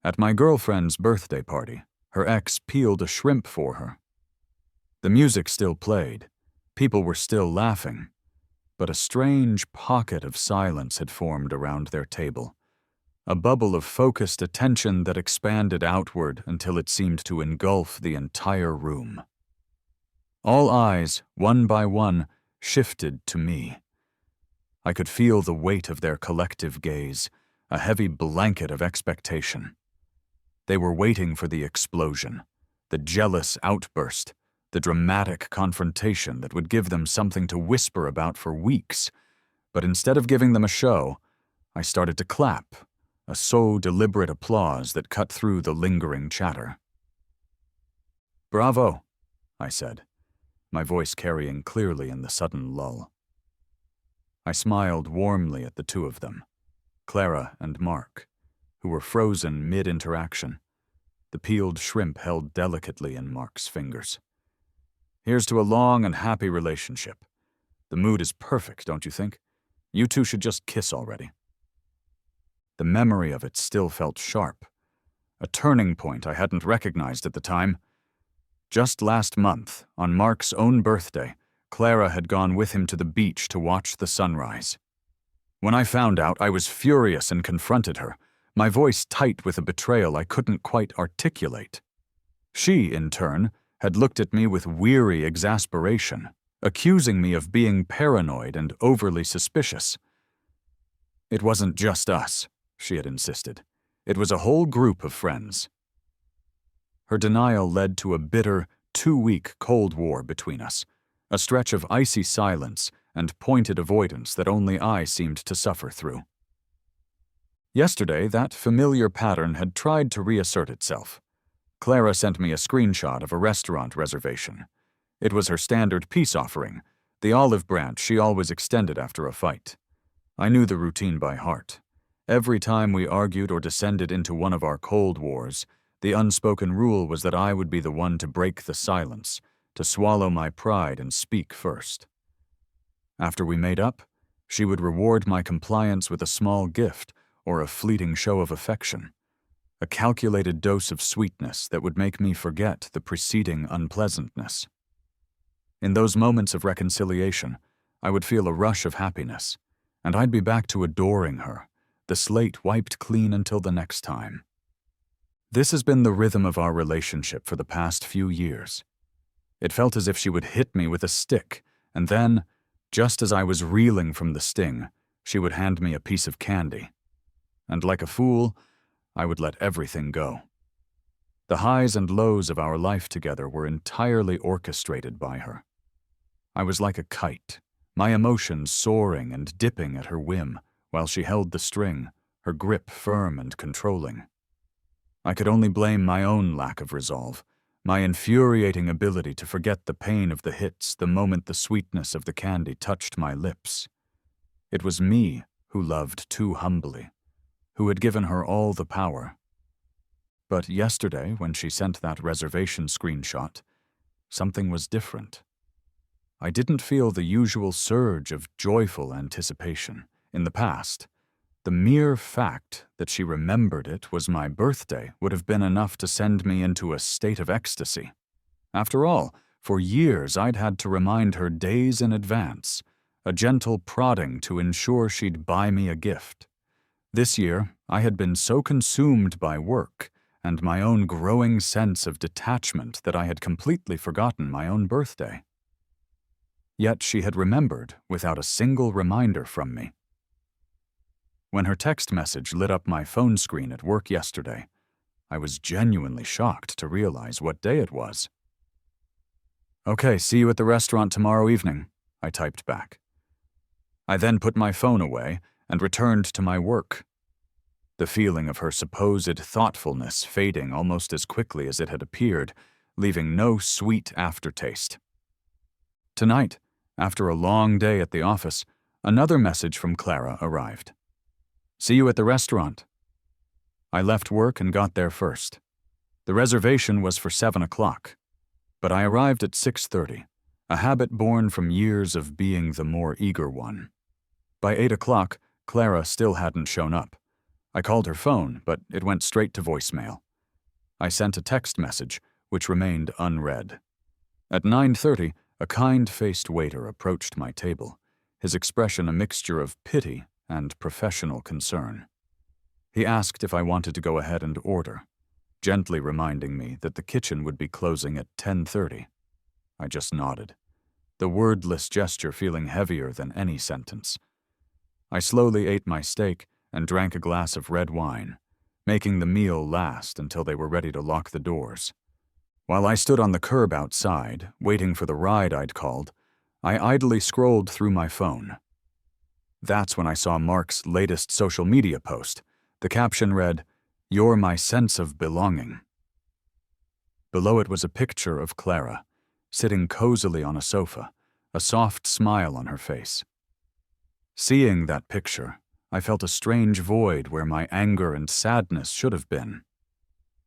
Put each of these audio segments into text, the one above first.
At my girlfriend's birthday party, her ex peeled a shrimp for her. The music still played, people were still laughing, but a strange pocket of silence had formed around their table, a bubble of focused attention that expanded outward until it seemed to engulf the entire room. All eyes, one by one, shifted to me. I could feel the weight of their collective gaze, a heavy blanket of expectation. They were waiting for the explosion, the jealous outburst, the dramatic confrontation that would give them something to whisper about for weeks. But instead of giving them a show, I started to clap, a so deliberate applause that cut through the lingering chatter. "Bravo," I said, my voice carrying clearly in the sudden lull. I smiled warmly at the two of them, Clara and Mark, who were frozen mid-interaction, the peeled shrimp held delicately in Mark's fingers. "Here's to a long and happy relationship. The mood is perfect, don't you think? You two should just kiss already." The memory of it still felt sharp, a turning point I hadn't recognized at the time. Just last month, on Mark's own birthday, Clara had gone with him to the beach to watch the sunrise. When I found out, I was furious and confronted her, my voice tight with a betrayal I couldn't quite articulate. She, in turn, had looked at me with weary exasperation, accusing me of being paranoid and overly suspicious. "It wasn't just us," she had insisted. "It was a whole group of friends." Her denial led to a bitter, 2-week Cold War between us, a stretch of icy silence and pointed avoidance that only I seemed to suffer through. Yesterday, that familiar pattern had tried to reassert itself. Clara sent me a screenshot of a restaurant reservation. It was her standard peace offering, the olive branch she always extended after a fight. I knew the routine by heart. Every time we argued or descended into one of our Cold Wars, the unspoken rule was that I would be the one to break the silence, to swallow my pride and speak first. After we made up, she would reward my compliance with a small gift or a fleeting show of affection, a calculated dose of sweetness that would make me forget the preceding unpleasantness. In those moments of reconciliation, I would feel a rush of happiness, and I'd be back to adoring her, the slate wiped clean until the next time. This has been the rhythm of our relationship for the past few years. It felt as if she would hit me with a stick, and then, just as I was reeling from the sting, she would hand me a piece of candy. And like a fool, I would let everything go. The highs and lows of our life together were entirely orchestrated by her. I was like a kite, my emotions soaring and dipping at her whim, while she held the string, her grip firm and controlling. I could only blame my own lack of resolve, my infuriating ability to forget the pain of the hits the moment the sweetness of the candy touched my lips. It was me who loved too humbly, who had given her all the power. But yesterday, when she sent that reservation screenshot, something was different. I didn't feel the usual surge of joyful anticipation. In the past, the mere fact that she remembered it was my birthday would have been enough to send me into a state of ecstasy. After all, for years I'd had to remind her days in advance, a gentle prodding to ensure she'd buy me a gift. This year, I had been so consumed by work and my own growing sense of detachment that I had completely forgotten my own birthday. Yet she had remembered without a single reminder from me. When her text message lit up my phone screen at work yesterday, I was genuinely shocked to realize what day it was. "Okay, see you at the restaurant tomorrow evening," I typed back. I then put my phone away and returned to my work, the feeling of her supposed thoughtfulness fading almost as quickly as it had appeared, leaving no sweet aftertaste. Tonight, after a long day at the office, another message from Clara arrived. "See you at the restaurant." I left work and got there first. The reservation was for 7 o'clock, but I arrived at 6:30, a habit born from years of being the more eager one. By 8 o'clock, Clara still hadn't shown up. I called her phone, but it went straight to voicemail. I sent a text message, which remained unread. At 9:30, a kind-faced waiter approached my table, his expression a mixture of pity and professional concern. He asked if I wanted to go ahead and order, gently reminding me that the kitchen would be closing at 10:30. I just nodded, the wordless gesture feeling heavier than any sentence. I slowly ate my steak and drank a glass of red wine, making the meal last until they were ready to lock the doors. While I stood on the curb outside, waiting for the ride I'd called, I idly scrolled through my phone. That's when I saw Mark's latest social media post. The caption read, "You're my sense of belonging." Below it was a picture of Clara, sitting cozily on a sofa, a soft smile on her face. Seeing that picture, I felt a strange void where my anger and sadness should have been.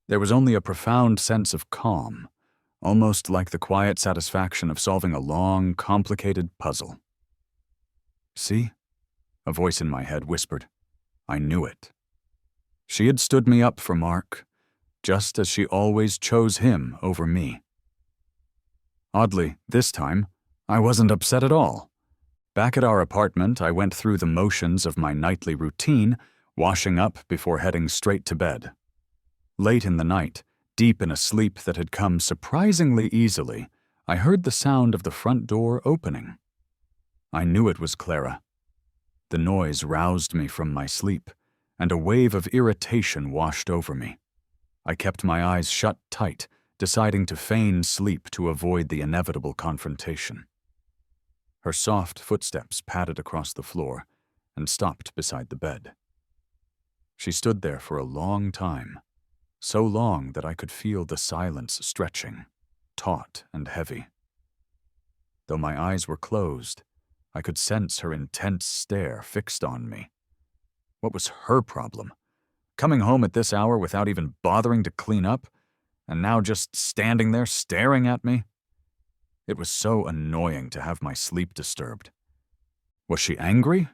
There was only a profound sense of calm, almost like the quiet satisfaction of solving a long, complicated puzzle. "See?" a voice in my head whispered. I knew it. She had stood me up for Mark, just as she always chose him over me. Oddly, this time, I wasn't upset at all. Back at our apartment, I went through the motions of my nightly routine, washing up before heading straight to bed. Late in the night, deep in a sleep that had come surprisingly easily, I heard the sound of the front door opening. I knew it was Clara. The noise roused me from my sleep, and a wave of irritation washed over me. I kept my eyes shut tight, deciding to feign sleep to avoid the inevitable confrontation. Her soft footsteps padded across the floor and stopped beside the bed. She stood there for a long time, so long that I could feel the silence stretching, taut and heavy. Though my eyes were closed, I could sense her intense stare fixed on me. What was her problem? Coming home at this hour without even bothering to clean up, and now just standing there staring at me? It was so annoying to have my sleep disturbed. Was she angry?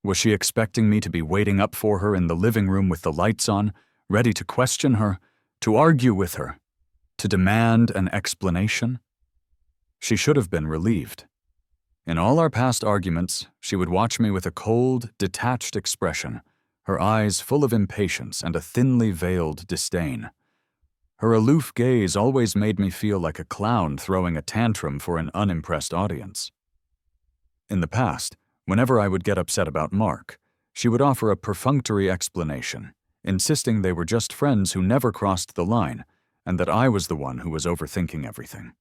Was she expecting me to be waiting up for her in the living room with the lights on, ready to question her, to argue with her, to demand an explanation? She should have been relieved. In all our past arguments, she would watch me with a cold, detached expression, her eyes full of impatience and a thinly veiled disdain. Her aloof gaze always made me feel like a clown throwing a tantrum for an unimpressed audience. In the past, whenever I would get upset about Mark, she would offer a perfunctory explanation, insisting they were just friends who never crossed the line, and that I was the one who was overthinking everything.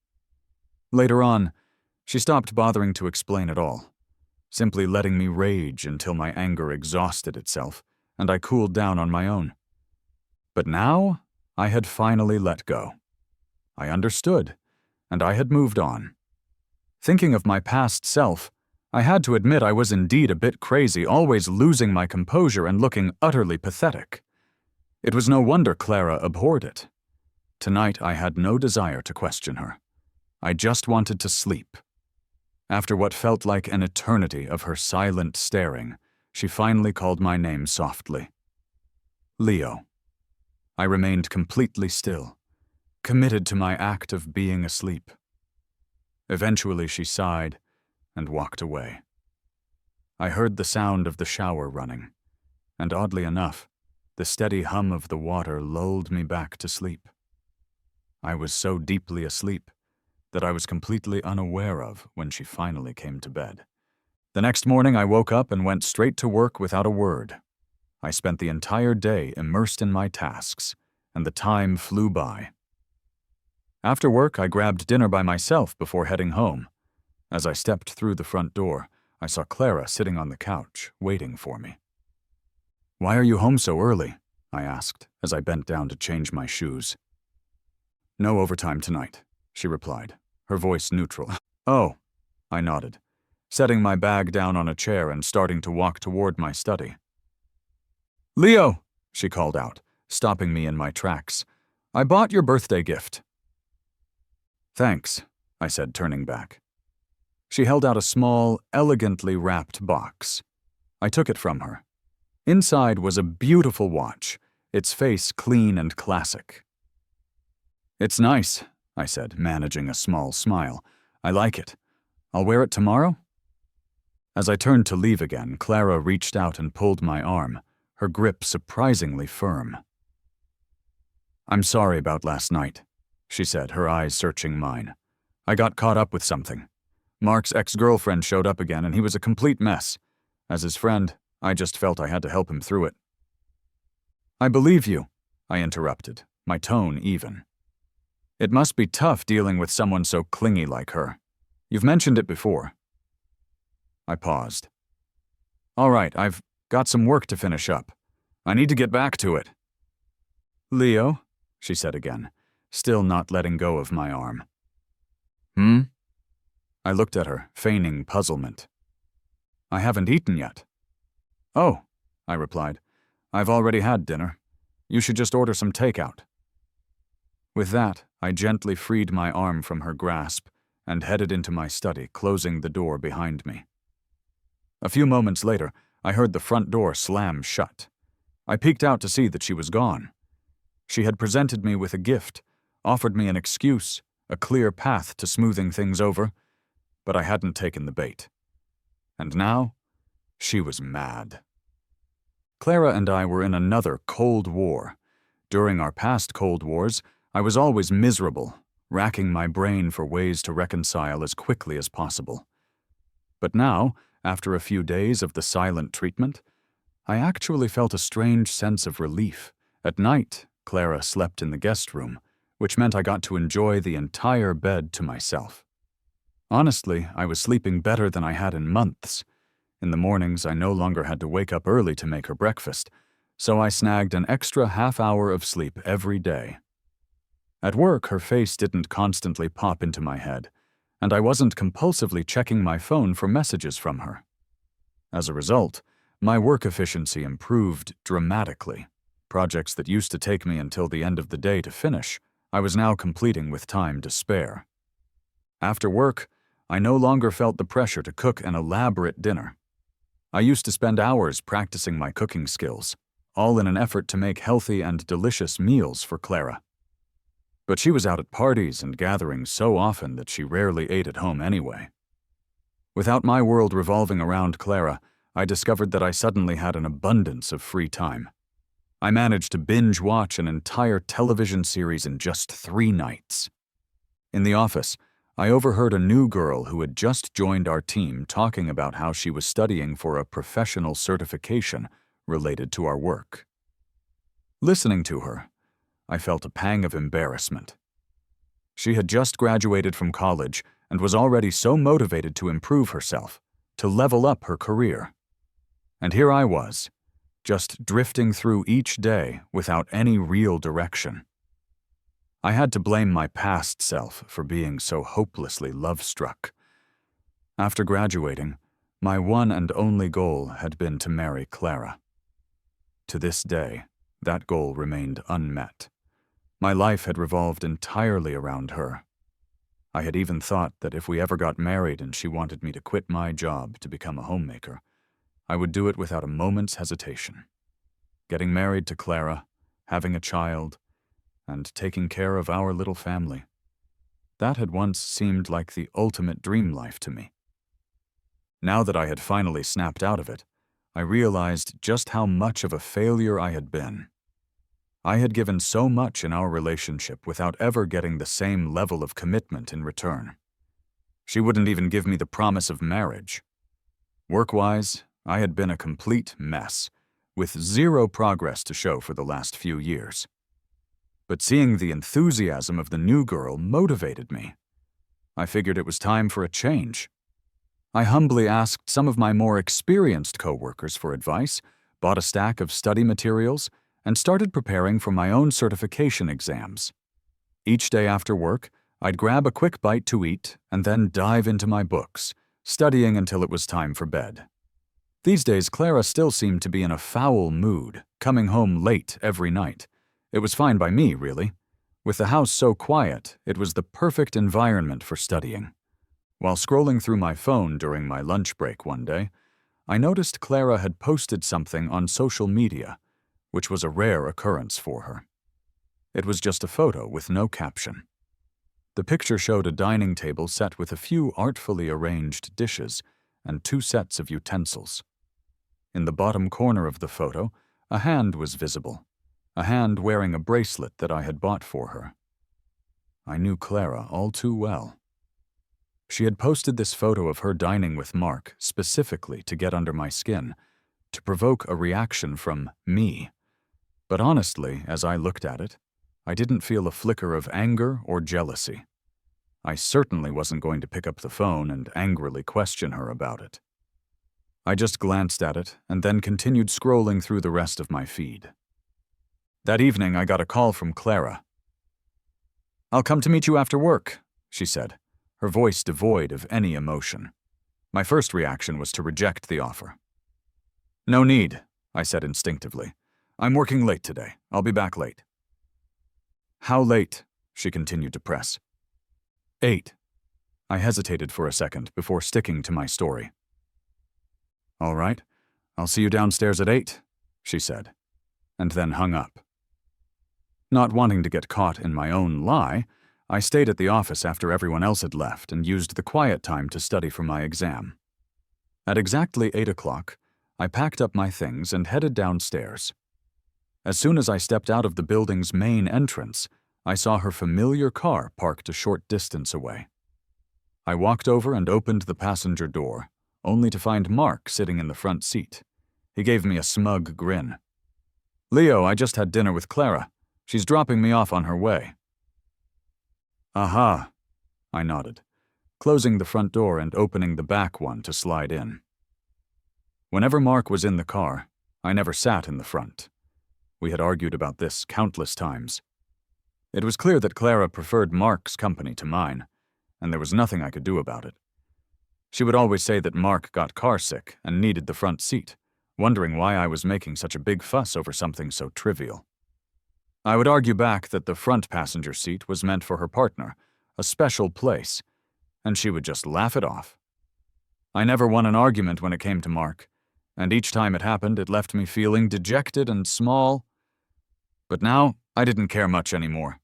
Later on, she stopped bothering to explain at all, simply letting me rage until my anger exhausted itself, and I cooled down on my own. But now, I had finally let go. I understood, and I had moved on. Thinking of my past self, I had to admit I was indeed a bit crazy, always losing my composure and looking utterly pathetic. It was no wonder Clara abhorred it. Tonight I had no desire to question her. I just wanted to sleep. After what felt like an eternity of her silent staring, she finally called my name softly. Leo. I remained completely still, committed to my act of being asleep. Eventually she sighed and walked away. I heard the sound of the shower running, and oddly enough, the steady hum of the water lulled me back to sleep. I was so deeply asleep that I was completely unaware of when she finally came to bed. The next morning I woke up and went straight to work without a word. I spent the entire day immersed in my tasks, and the time flew by. After work, I grabbed dinner by myself before heading home. As I stepped through the front door, I saw Clara sitting on the couch, waiting for me. "Why are you home so early?" I asked, as I bent down to change my shoes. "No overtime tonight," she replied, her voice neutral. "Oh," I nodded, setting my bag down on a chair and starting to walk toward my study. "Leo," she called out, stopping me in my tracks. "I bought your birthday gift." "Thanks," I said, turning back. She held out a small, elegantly wrapped box. I took it from her. Inside was a beautiful watch, its face clean and classic. "It's nice," I said, managing a small smile. "I like it. I'll wear it tomorrow?" As I turned to leave again, Clara reached out and pulled my arm, her grip surprisingly firm. "I'm sorry about last night," she said, her eyes searching mine. "I got caught up with something. Mark's ex-girlfriend showed up again, and he was a complete mess. As his friend, I just felt I had to help him through it." "I believe you," I interrupted, my tone even. "It must be tough dealing with someone so clingy like her. You've mentioned it before." I paused. "All right, I've got some work to finish up. I need to get back to it." "Leo?" she said again, still not letting go of my arm. "Hmm?" I looked at her, feigning puzzlement. "I haven't eaten yet." "Oh," I replied. "I've already had dinner. You should just order some takeout." With that, I gently freed my arm from her grasp and headed into my study, closing the door behind me. A few moments later, I heard the front door slam shut. I peeked out to see that she was gone. She had presented me with a gift, offered me an excuse, a clear path to smoothing things over, but I hadn't taken the bait. And now, she was mad. Clara and I were in another Cold War. During our past Cold Wars, I was always miserable, racking my brain for ways to reconcile as quickly as possible. But now, after a few days of the silent treatment, I actually felt a strange sense of relief. At night, Clara slept in the guest room, which meant I got to enjoy the entire bed to myself. Honestly, I was sleeping better than I had in months. In the mornings, I no longer had to wake up early to make her breakfast, so I snagged an extra half-hour of sleep every day. At work, her face didn't constantly pop into my head, and I wasn't compulsively checking my phone for messages from her. As a result, my work efficiency improved dramatically. Projects that used to take me until the end of the day to finish, I was now completing with time to spare. After work, I no longer felt the pressure to cook an elaborate dinner. I used to spend hours practicing my cooking skills, all in an effort to make healthy and delicious meals for Clara. But she was out at parties and gatherings so often that she rarely ate at home anyway. Without my world revolving around Clara, I discovered that I suddenly had an abundance of free time. I managed to binge-watch an entire television series in just 3 nights. In the office, I overheard a new girl who had just joined our team talking about how she was studying for a professional certification related to our work. Listening to her, I felt a pang of embarrassment. She had just graduated from college and was already so motivated to improve herself, to level up her career. And here I was, just drifting through each day without any real direction. I had to blame my past self for being so hopelessly love-struck. After graduating, my one and only goal had been to marry Clara. To this day, that goal remained unmet. My life had revolved entirely around her. I had even thought that if we ever got married and she wanted me to quit my job to become a homemaker, I would do it without a moment's hesitation. Getting married to Clara, having a child, and taking care of our little family. That had once seemed like the ultimate dream life to me. Now that I had finally snapped out of it, I realized just how much of a failure I had been. I had given so much in our relationship without ever getting the same level of commitment in return. She wouldn't even give me the promise of marriage. Work-wise, I had been a complete mess, with zero progress to show for the last few years. But seeing the enthusiasm of the new girl motivated me. I figured it was time for a change. I humbly asked some of my more experienced coworkers for advice, bought a stack of study materials, and started preparing for my own certification exams. Each day after work, I'd grab a quick bite to eat and then dive into my books, studying until it was time for bed. These days, Clara still seemed to be in a foul mood, coming home late every night. It was fine by me, really. With the house so quiet, it was the perfect environment for studying. While scrolling through my phone during my lunch break one day, I noticed Clara had posted something on social media, which was a rare occurrence for her. It was just a photo with no caption. The picture showed a dining table set with a few artfully arranged dishes and 2 sets of utensils. In the bottom corner of the photo, a hand was visible, a hand wearing a bracelet that I had bought for her. I knew Clara all too well. She had posted this photo of her dining with Mark specifically to get under my skin, to provoke a reaction from me. But honestly, as I looked at it, I didn't feel a flicker of anger or jealousy. I certainly wasn't going to pick up the phone and angrily question her about it. I just glanced at it and then continued scrolling through the rest of my feed. That evening, I got a call from Clara. "I'll come to meet you after work," she said, her voice devoid of any emotion. My first reaction was to reject the offer. "No need," I said instinctively. "I'm working late today. I'll be back late." "How late?" she continued to press. 8. I hesitated for a second before sticking to my story. "All right, I'll see you downstairs at 8, she said, and then hung up. Not wanting to get caught in my own lie, I stayed at the office after everyone else had left and used the quiet time to study for my exam. At exactly 8 o'clock, I packed up my things and headed downstairs. As soon as I stepped out of the building's main entrance, I saw her familiar car parked a short distance away. I walked over and opened the passenger door, only to find Mark sitting in the front seat. He gave me a smug grin. "Leo, I just had dinner with Clara. She's dropping me off on her way." "Aha," I nodded, closing the front door and opening the back one to slide in. Whenever Mark was in the car, I never sat in the front. We had argued about this countless times. It was clear that Clara preferred Mark's company to mine, and there was nothing I could do about it. She would always say that Mark got carsick and needed the front seat, wondering why I was making such a big fuss over something so trivial. I would argue back that the front passenger seat was meant for her partner, a special place, and she would just laugh it off. I never won an argument when it came to Mark, and each time it happened, it left me feeling dejected and small. But now, I didn't care much anymore.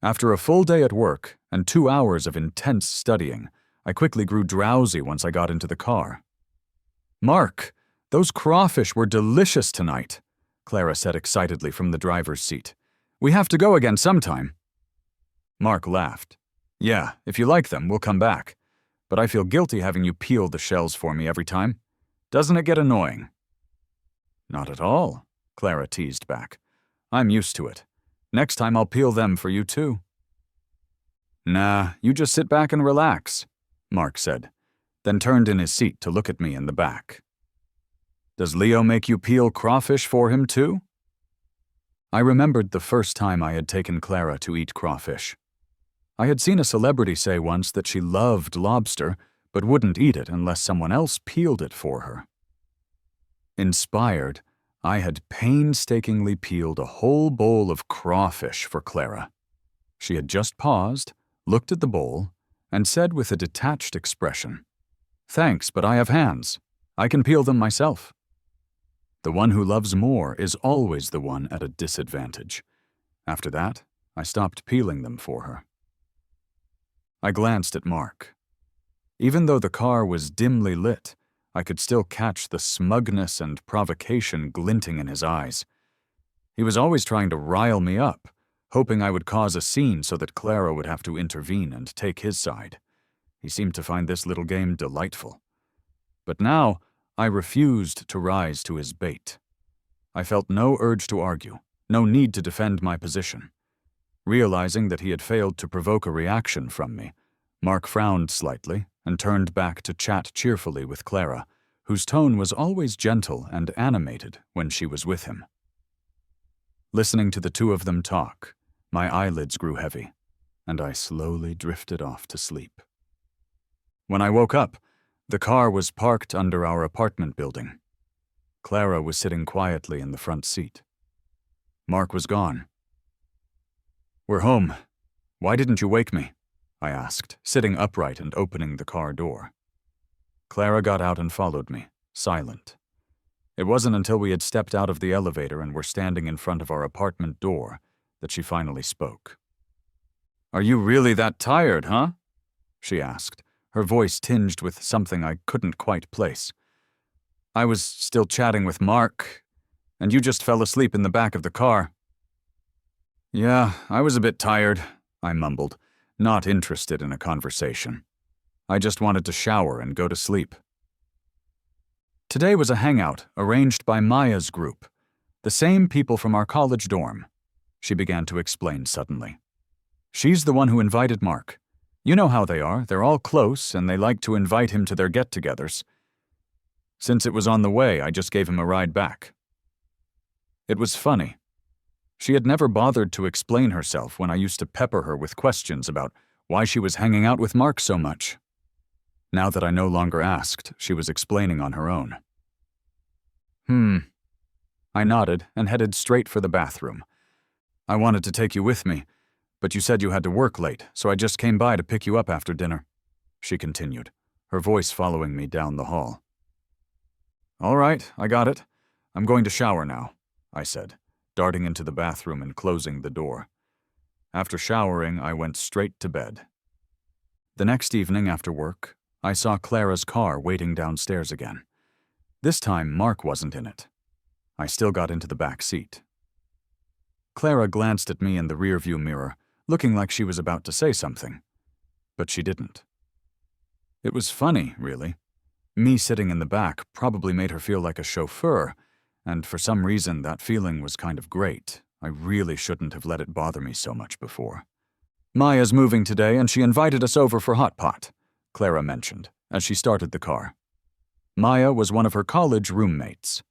After a full day at work and 2 hours of intense studying, I quickly grew drowsy once I got into the car. "Mark, those crawfish were delicious tonight," Clara said excitedly from the driver's seat. "We have to go again sometime." Mark laughed. "Yeah, if you like them, we'll come back. But I feel guilty having you peel the shells for me every time. Doesn't it get annoying?" "Not at all," Clara teased back. "I'm used to it. Next time I'll peel them for you too." "Nah, you just sit back and relax," Mark said, then turned in his seat to look at me in the back. "Does Leo make you peel crawfish for him too?" I remembered the first time I had taken Clara to eat crawfish. I had seen a celebrity say once that she loved lobster, but wouldn't eat it unless someone else peeled it for her. Inspired, I had painstakingly peeled a whole bowl of crawfish for Clara. She had just paused, looked at the bowl, and said with a detached expression, "Thanks, but I have hands. I can peel them myself." The one who loves more is always the one at a disadvantage. After that, I stopped peeling them for her. I glanced at Mark. Even though the car was dimly lit, I could still catch the smugness and provocation glinting in his eyes. He was always trying to rile me up, hoping I would cause a scene so that Clara would have to intervene and take his side. He seemed to find this little game delightful. But now, I refused to rise to his bait. I felt no urge to argue, no need to defend my position. Realizing that he had failed to provoke a reaction from me, Mark frowned slightly and turned back to chat cheerfully with Clara, whose tone was always gentle and animated when she was with him. Listening to the two of them talk, my eyelids grew heavy, and I slowly drifted off to sleep. When I woke up, the car was parked under our apartment building. Clara was sitting quietly in the front seat. Mark was gone. "We're home. Why didn't you wake me?" I asked, sitting upright and opening the car door. Clara got out and followed me, silent. It wasn't until we had stepped out of the elevator and were standing in front of our apartment door that she finally spoke. "Are you really that tired, huh?" she asked, her voice tinged with something I couldn't quite place. "I was still chatting with Mark, and you just fell asleep in the back of the car." "Yeah, I was a bit tired," I mumbled, not interested in a conversation. I just wanted to shower and go to sleep. Today was a hangout arranged by Maya's group, the same people from our college dorm, she began to explain suddenly. "She's the one who invited Mark. You know how they are, they're all close and they like to invite him to their get-togethers. Since it was on the way, I just gave him a ride back." It was funny. She had never bothered to explain herself when I used to pepper her with questions about why she was hanging out with Mark so much. Now that I no longer asked, she was explaining on her own. I nodded and headed straight for the bathroom. "I wanted to take you with me, but you said you had to work late, so I just came by to pick you up after dinner," she continued, her voice following me down the hall. "All right, I got it. I'm going to shower now," I said, darting into the bathroom and closing the door. After showering, I went straight to bed. The next evening after work, I saw Clara's car waiting downstairs again. This time, Mark wasn't in it. I still got into the back seat. Clara glanced at me in the rearview mirror, looking like she was about to say something, but she didn't. It was funny, really. Me sitting in the back probably made her feel like a chauffeur, and for some reason that feeling was kind of great. I really shouldn't have let it bother me so much before. "Maya's moving today and she invited us over for hot pot," Clara mentioned, as she started the car. Maya was one of her college roommates.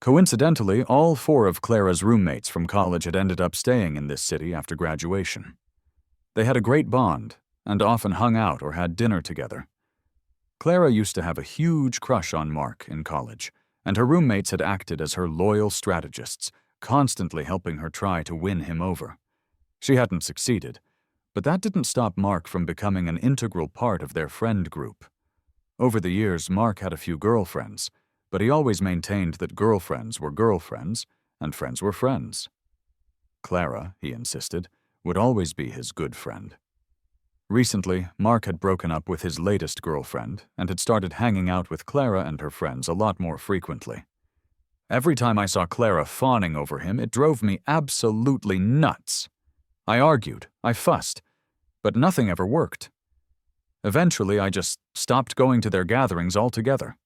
Coincidentally, all 4 of Clara's roommates from college had ended up staying in this city after graduation. They had a great bond, and often hung out or had dinner together. Clara used to have a huge crush on Mark in college, and her roommates had acted as her loyal strategists, constantly helping her try to win him over. She hadn't succeeded, but that didn't stop Mark from becoming an integral part of their friend group. Over the years, Mark had a few girlfriends, but he always maintained that girlfriends were girlfriends and friends were friends. Clara, he insisted, would always be his good friend. Recently, Mark had broken up with his latest girlfriend and had started hanging out with Clara and her friends a lot more frequently. Every time I saw Clara fawning over him, it drove me absolutely nuts. I argued, I fussed, but nothing ever worked. Eventually, I just stopped going to their gatherings altogether.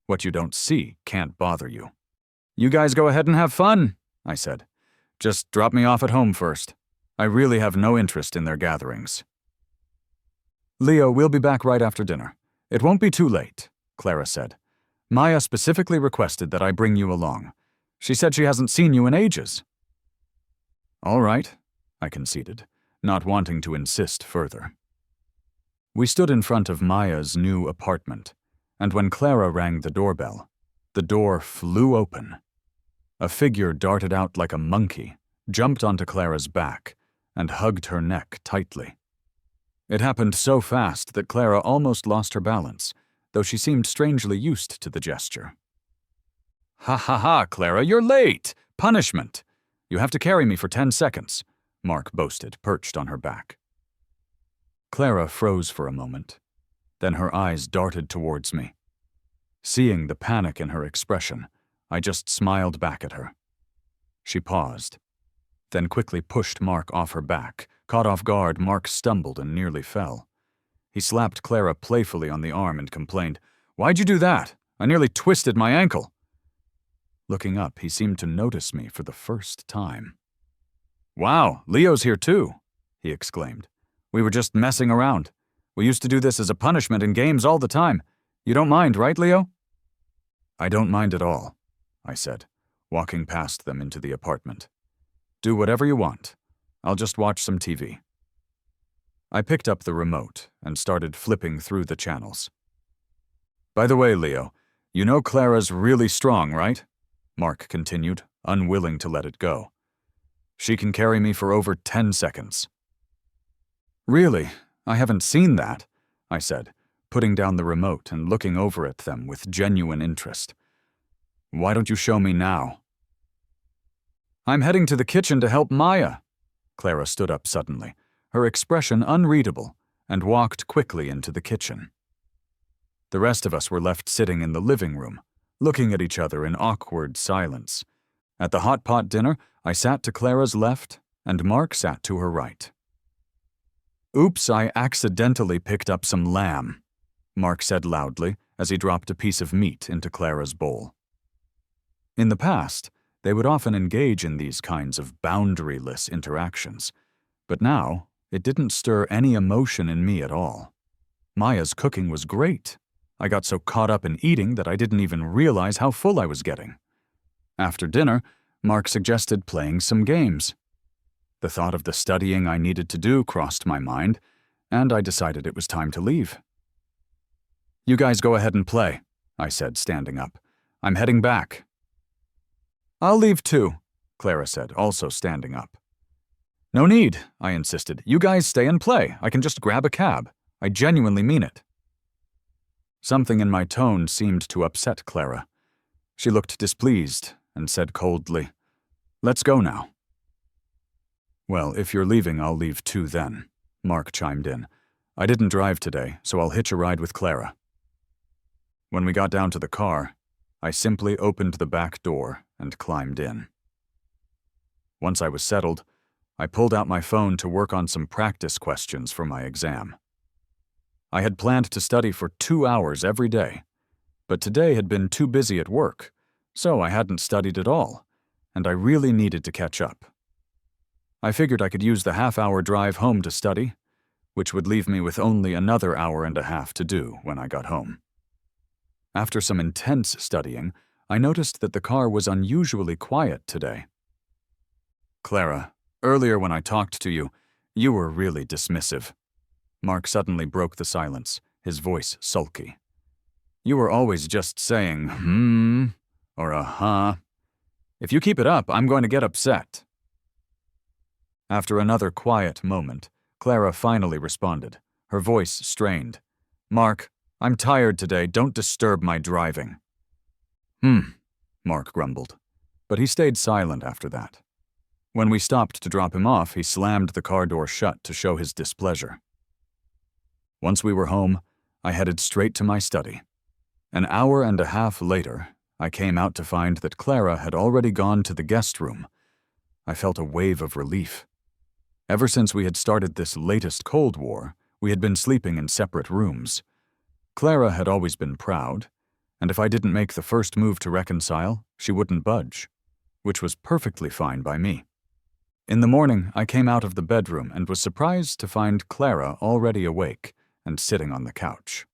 What you don't see can't bother you. "You guys go ahead and have fun," I said. "Just drop me off at home first. I really have no interest in their gatherings." "Leo, we'll be back right after dinner. It won't be too late," Clara said. "Maya specifically requested that I bring you along. She said she hasn't seen you in ages." "All right," I conceded, not wanting to insist further. We stood in front of Maya's new apartment, and when Clara rang the doorbell, the door flew open. A figure darted out like a monkey, jumped onto Clara's back, and hugged her neck tightly. It happened so fast that Clara almost lost her balance, though she seemed strangely used to the gesture. "Ha ha ha, Clara, you're late! Punishment! You have to carry me for 10 seconds, Mark boasted, perched on her back. Clara froze for a moment. Then her eyes darted towards me. Seeing the panic in her expression, I just smiled back at her. She paused, then quickly pushed Mark off her back. Caught off guard, Mark stumbled and nearly fell. He slapped Clara playfully on the arm and complained, "Why'd you do that? I nearly twisted my ankle." Looking up, he seemed to notice me for the first time. "Wow, Leo's here too," he exclaimed. "We were just messing around. We used to do this as a punishment in games all the time. You don't mind, right, Leo?" "I don't mind at all," I said, walking past them into the apartment. "Do whatever you want. I'll just watch some TV." I picked up the remote and started flipping through the channels. "By the way, Leo, you know Clara's really strong, right?" Mark continued, unwilling to let it go. "She can carry me for over 10 seconds. "Really? I haven't seen that," I said, putting down the remote and looking over at them with genuine interest. "Why don't you show me now?" "I'm heading to the kitchen to help Maya." Clara stood up suddenly, her expression unreadable, and walked quickly into the kitchen. The rest of us were left sitting in the living room, looking at each other in awkward silence. At the hot pot dinner, I sat to Clara's left, and Mark sat to her right. "Oops, I accidentally picked up some lamb," Mark said loudly as he dropped a piece of meat into Clara's bowl. In the past, they would often engage in these kinds of boundaryless interactions, but now it didn't stir any emotion in me at all. Maya's cooking was great. I got so caught up in eating that I didn't even realize how full I was getting. After dinner, Mark suggested playing some games. The thought of the studying I needed to do crossed my mind, and I decided it was time to leave. "You guys go ahead and play," I said, standing up. "I'm heading back." "I'll leave too," Clara said, also standing up. "No need," I insisted. "You guys stay and play. I can just grab a cab. I genuinely mean it." Something in my tone seemed to upset Clara. She looked displeased and said coldly, "Let's go now." "Well, if you're leaving, I'll leave too then," Mark chimed in. "I didn't drive today, so I'll hitch a ride with Clara." When we got down to the car, I simply opened the back door and climbed in. Once I was settled, I pulled out my phone to work on some practice questions for my exam. I had planned to study for 2 hours every day, but today had been too busy at work, so I hadn't studied at all, and I really needed to catch up. I figured I could use the half-hour drive home to study, which would leave me with only another hour and a half to do when I got home. After some intense studying, I noticed that the car was unusually quiet today. "Clara, earlier when I talked to you, you were really dismissive." Mark suddenly broke the silence, his voice sulky. "You were always just saying, or huh. If you keep it up, I'm going to get upset." After another quiet moment, Clara finally responded, her voice strained. "Mark, I'm tired today. Don't disturb my driving." Mark grumbled, but he stayed silent after that. When we stopped to drop him off, he slammed the car door shut to show his displeasure. Once we were home, I headed straight to my study. An hour and a half later, I came out to find that Clara had already gone to the guest room. I felt a wave of relief. Ever since we had started this latest Cold War, we had been sleeping in separate rooms. Clara had always been proud, and if I didn't make the first move to reconcile, she wouldn't budge, which was perfectly fine by me. In the morning, I came out of the bedroom and was surprised to find Clara already awake and sitting on the couch.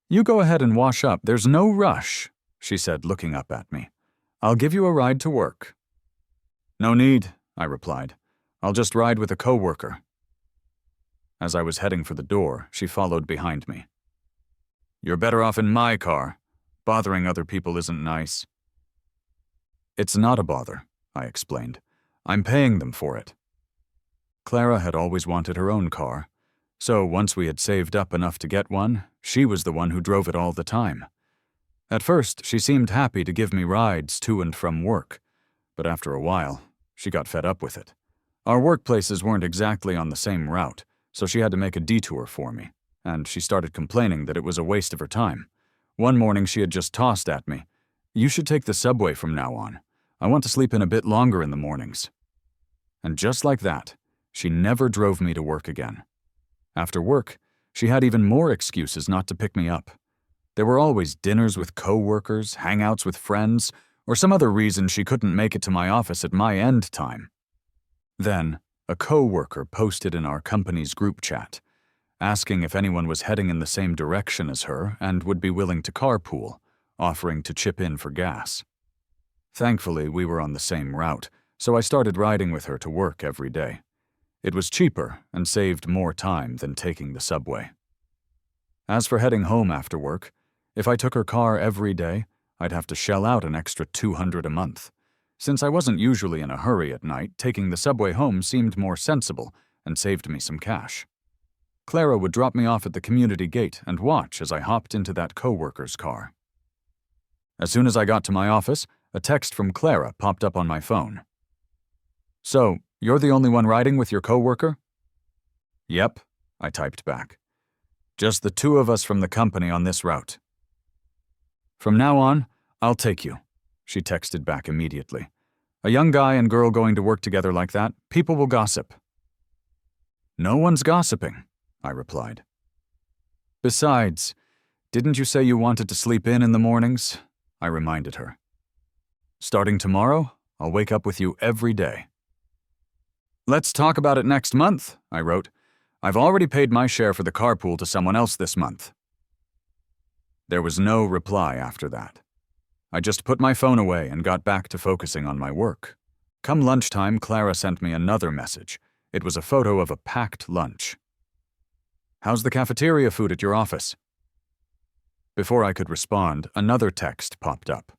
"You go ahead and wash up. There's no rush," she said, looking up at me. "I'll give you a ride to work." "No need," I replied. "I'll just ride with a coworker." As I was heading for the door, she followed behind me. "You're better off in my car. Bothering other people isn't nice." "It's not a bother," I explained. "I'm paying them for it." Clara had always wanted her own car, so once we had saved up enough to get one, she was the one who drove it all the time. At first, she seemed happy to give me rides to and from work, but after a while, she got fed up with it. Our workplaces weren't exactly on the same route, so she had to make a detour for me, and she started complaining that it was a waste of her time. One morning she had just tossed at me, "You should take the subway from now on. I want to sleep in a bit longer in the mornings." And just like that, she never drove me to work again. After work, she had even more excuses not to pick me up. There were always dinners with co-workers, hangouts with friends, or some other reason she couldn't make it to my office at my end time. Then, a co-worker posted in our company's group chat, asking if anyone was heading in the same direction as her and would be willing to carpool, offering to chip in for gas. Thankfully, we were on the same route, so I started riding with her to work every day. It was cheaper and saved more time than taking the subway. As for heading home after work, if I took her car every day, I'd have to shell out an extra $200 a month. Since I wasn't usually in a hurry at night, taking the subway home seemed more sensible and saved me some cash. Clara would drop me off at the community gate and watch as I hopped into that coworker's car. As soon as I got to my office, a text from Clara popped up on my phone. "So, you're the only one riding with your coworker?" "Yep," I typed back. "Just the two of us from the company on this route." "From now on, I'll take you," she texted back immediately. "A young guy and girl going to work together like that, people will gossip." "No one's gossiping," I replied. "Besides, didn't you say you wanted to sleep in the mornings?" I reminded her. "Starting tomorrow, I'll wake up with you every day." "Let's talk about it next month," I wrote. "I've already paid my share for the carpool to someone else this month." There was no reply after that. I just put my phone away and got back to focusing on my work. Come lunchtime, Clara sent me another message. It was a photo of a packed lunch. "How's the cafeteria food at your office?" Before I could respond, another text popped up.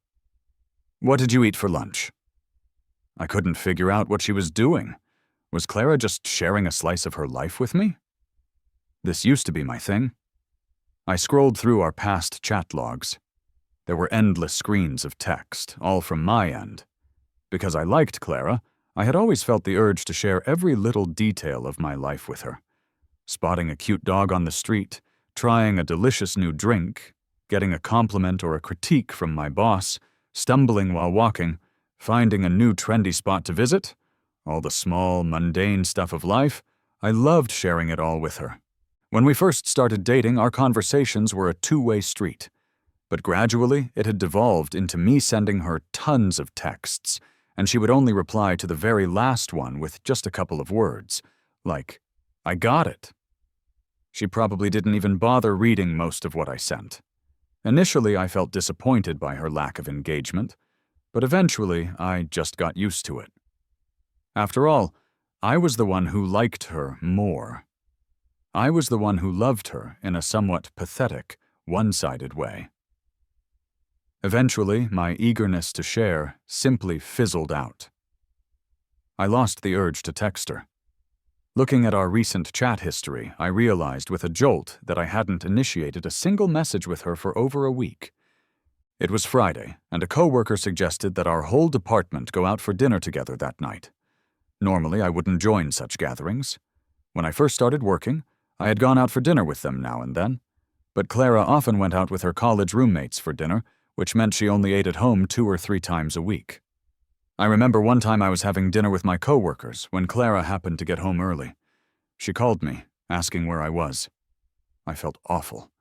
"What did you eat for lunch?" I couldn't figure out what she was doing. Was Clara just sharing a slice of her life with me? This used to be my thing. I scrolled through our past chat logs. There were endless screens of text, all from my end. Because I liked Clara, I had always felt the urge to share every little detail of my life with her. Spotting a cute dog on the street, trying a delicious new drink, getting a compliment or a critique from my boss, stumbling while walking, finding a new trendy spot to visit, all the small, mundane stuff of life, I loved sharing it all with her. When we first started dating, our conversations were a two-way street. But gradually, it had devolved into me sending her tons of texts, and she would only reply to the very last one with just a couple of words, like, "I got it." She probably didn't even bother reading most of what I sent. Initially, I felt disappointed by her lack of engagement, but eventually, I just got used to it. After all, I was the one who liked her more. I was the one who loved her in a somewhat pathetic, one-sided way. Eventually, my eagerness to share simply fizzled out. I lost the urge to text her. Looking at our recent chat history, I realized with a jolt that I hadn't initiated a single message with her for over a week. It was Friday, and a coworker suggested that our whole department go out for dinner together that night. Normally, I wouldn't join such gatherings. When I first started working, I had gone out for dinner with them now and then, but Clara often went out with her college roommates for dinner, which meant she only ate at home 2 or 3 times a week. I remember one time I was having dinner with my coworkers when Clara happened to get home early. She called me, asking where I was. I felt awful.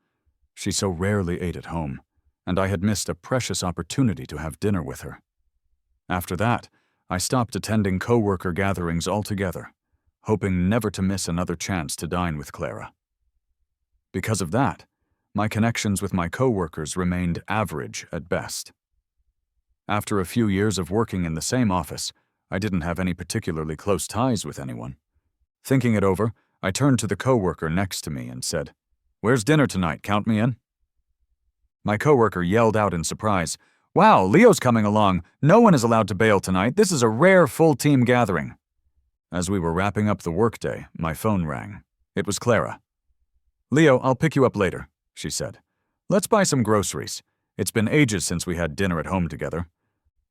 She so rarely ate at home, and I had missed a precious opportunity to have dinner with her. After that, I stopped attending coworker gatherings altogether, hoping never to miss another chance to dine with Clara. Because of that, my connections with my coworkers remained average at best. After a few years of working in the same office, I didn't have any particularly close ties with anyone. Thinking it over, I turned to the coworker next to me and said, "Where's dinner tonight? Count me in." My coworker yelled out in surprise, "Wow, Leo's coming along. No one is allowed to bail tonight. This is a rare full-team gathering." As we were wrapping up the workday, my phone rang. It was Clara. "Leo, I'll pick you up later," she said. "Let's buy some groceries. It's been ages since we had dinner at home together."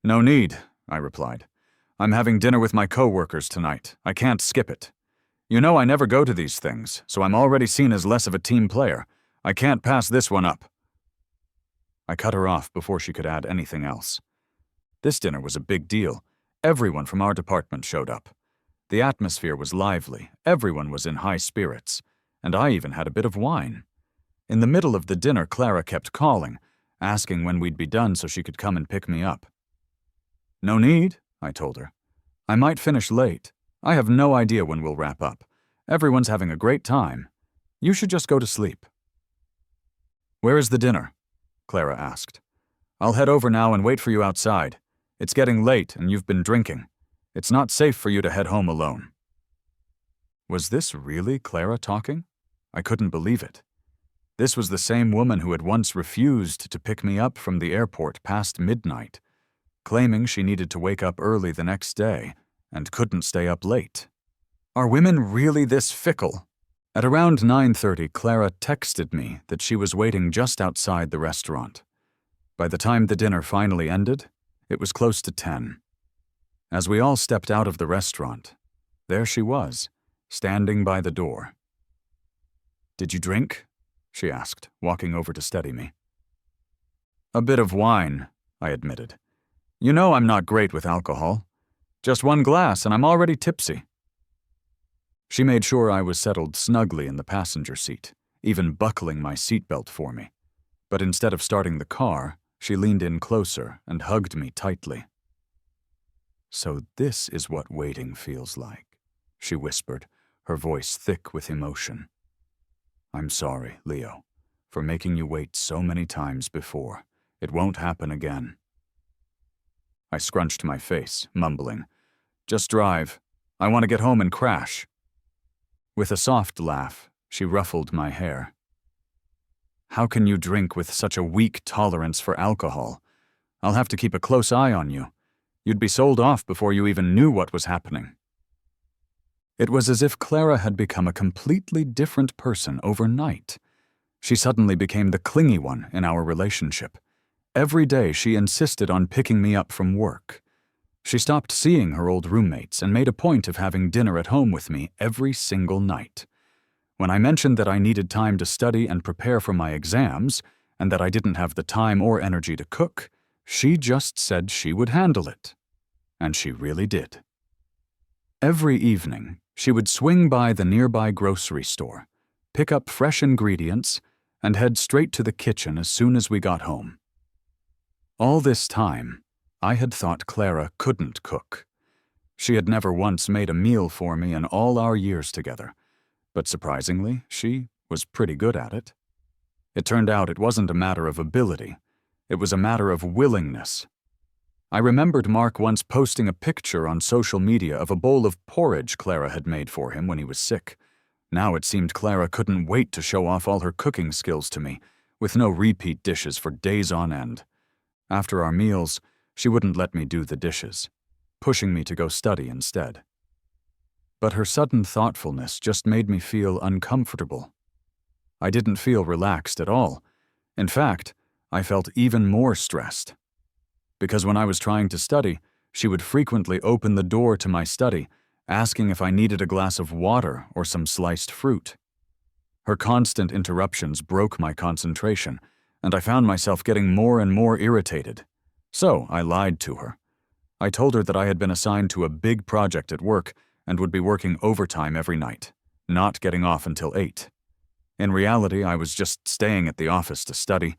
"No need," I replied. "I'm having dinner with my coworkers tonight. I can't skip it. You know I never go to these things, so I'm already seen as less of a team player. I can't pass this one up." I cut her off before she could add anything else. This dinner was a big deal. Everyone from our department showed up. The atmosphere was lively, everyone was in high spirits, and I even had a bit of wine. In the middle of the dinner, Clara kept calling, asking when we'd be done so she could come and pick me up. "No need," I told her. "I might finish late. I have no idea when we'll wrap up. Everyone's having a great time. You should just go to sleep." "Where is the dinner?" Clara asked. "I'll head over now and wait for you outside. It's getting late and you've been drinking. It's not safe for you to head home alone." Was this really Clara talking? I couldn't believe it. This was the same woman who had once refused to pick me up from the airport past midnight, claiming she needed to wake up early the next day and couldn't stay up late. Are women really this fickle? At around 9:30, Clara texted me that she was waiting just outside the restaurant. By the time the dinner finally ended, it was close to 10. As we all stepped out of the restaurant, there she was, standing by the door. "Did you drink?" she asked, walking over to steady me. "A bit of wine," I admitted. "You know I'm not great with alcohol. Just one glass and I'm already tipsy." She made sure I was settled snugly in the passenger seat, even buckling my seatbelt for me. But instead of starting the car, she leaned in closer and hugged me tightly. "So this is what waiting feels like," she whispered, her voice thick with emotion. "I'm sorry, Leo, for making you wait so many times before. It won't happen again." I scrunched my face, mumbling, "Just drive. I want to get home and crash." With a soft laugh, she ruffled my hair. "How can you drink with such a weak tolerance for alcohol? I'll have to keep a close eye on you. You'd be sold off before you even knew what was happening." It was as if Clara had become a completely different person overnight. She suddenly became the clingy one in our relationship. Every day she insisted on picking me up from work. She stopped seeing her old roommates and made a point of having dinner at home with me every single night. When I mentioned that I needed time to study and prepare for my exams, and that I didn't have the time or energy to cook, she just said she would handle it. And she really did. Every evening, she would swing by the nearby grocery store, pick up fresh ingredients, and head straight to the kitchen as soon as we got home. All this time, I had thought Clara couldn't cook. She had never once made a meal for me in all our years together, but surprisingly, she was pretty good at it. It turned out it wasn't a matter of ability, it was a matter of willingness. I remembered Mark once posting a picture on social media of a bowl of porridge Clara had made for him when he was sick. Now it seemed Clara couldn't wait to show off all her cooking skills to me, with no repeat dishes for days on end. After our meals, she wouldn't let me do the dishes, pushing me to go study instead. But her sudden thoughtfulness just made me feel uncomfortable. I didn't feel relaxed at all. In fact, I felt even more stressed. Because when I was trying to study, she would frequently open the door to my study, asking if I needed a glass of water or some sliced fruit. Her constant interruptions broke my concentration, and I found myself getting more and more irritated. So I lied to her. I told her that I had been assigned to a big project at work and would be working overtime every night, not getting off until 8. In reality, I was just staying at the office to study.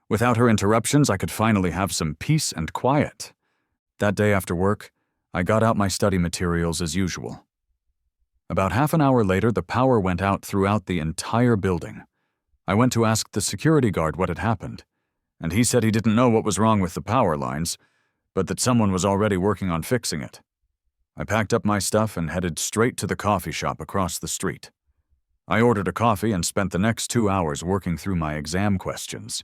Without her interruptions, I could finally have some peace and quiet. That day after work, I got out my study materials as usual. About half an hour later, the power went out throughout the entire building. I went to ask the security guard what had happened, and he said he didn't know what was wrong with the power lines, but that someone was already working on fixing it. I packed up my stuff and headed straight to the coffee shop across the street. I ordered a coffee and spent the next 2 hours working through my exam questions.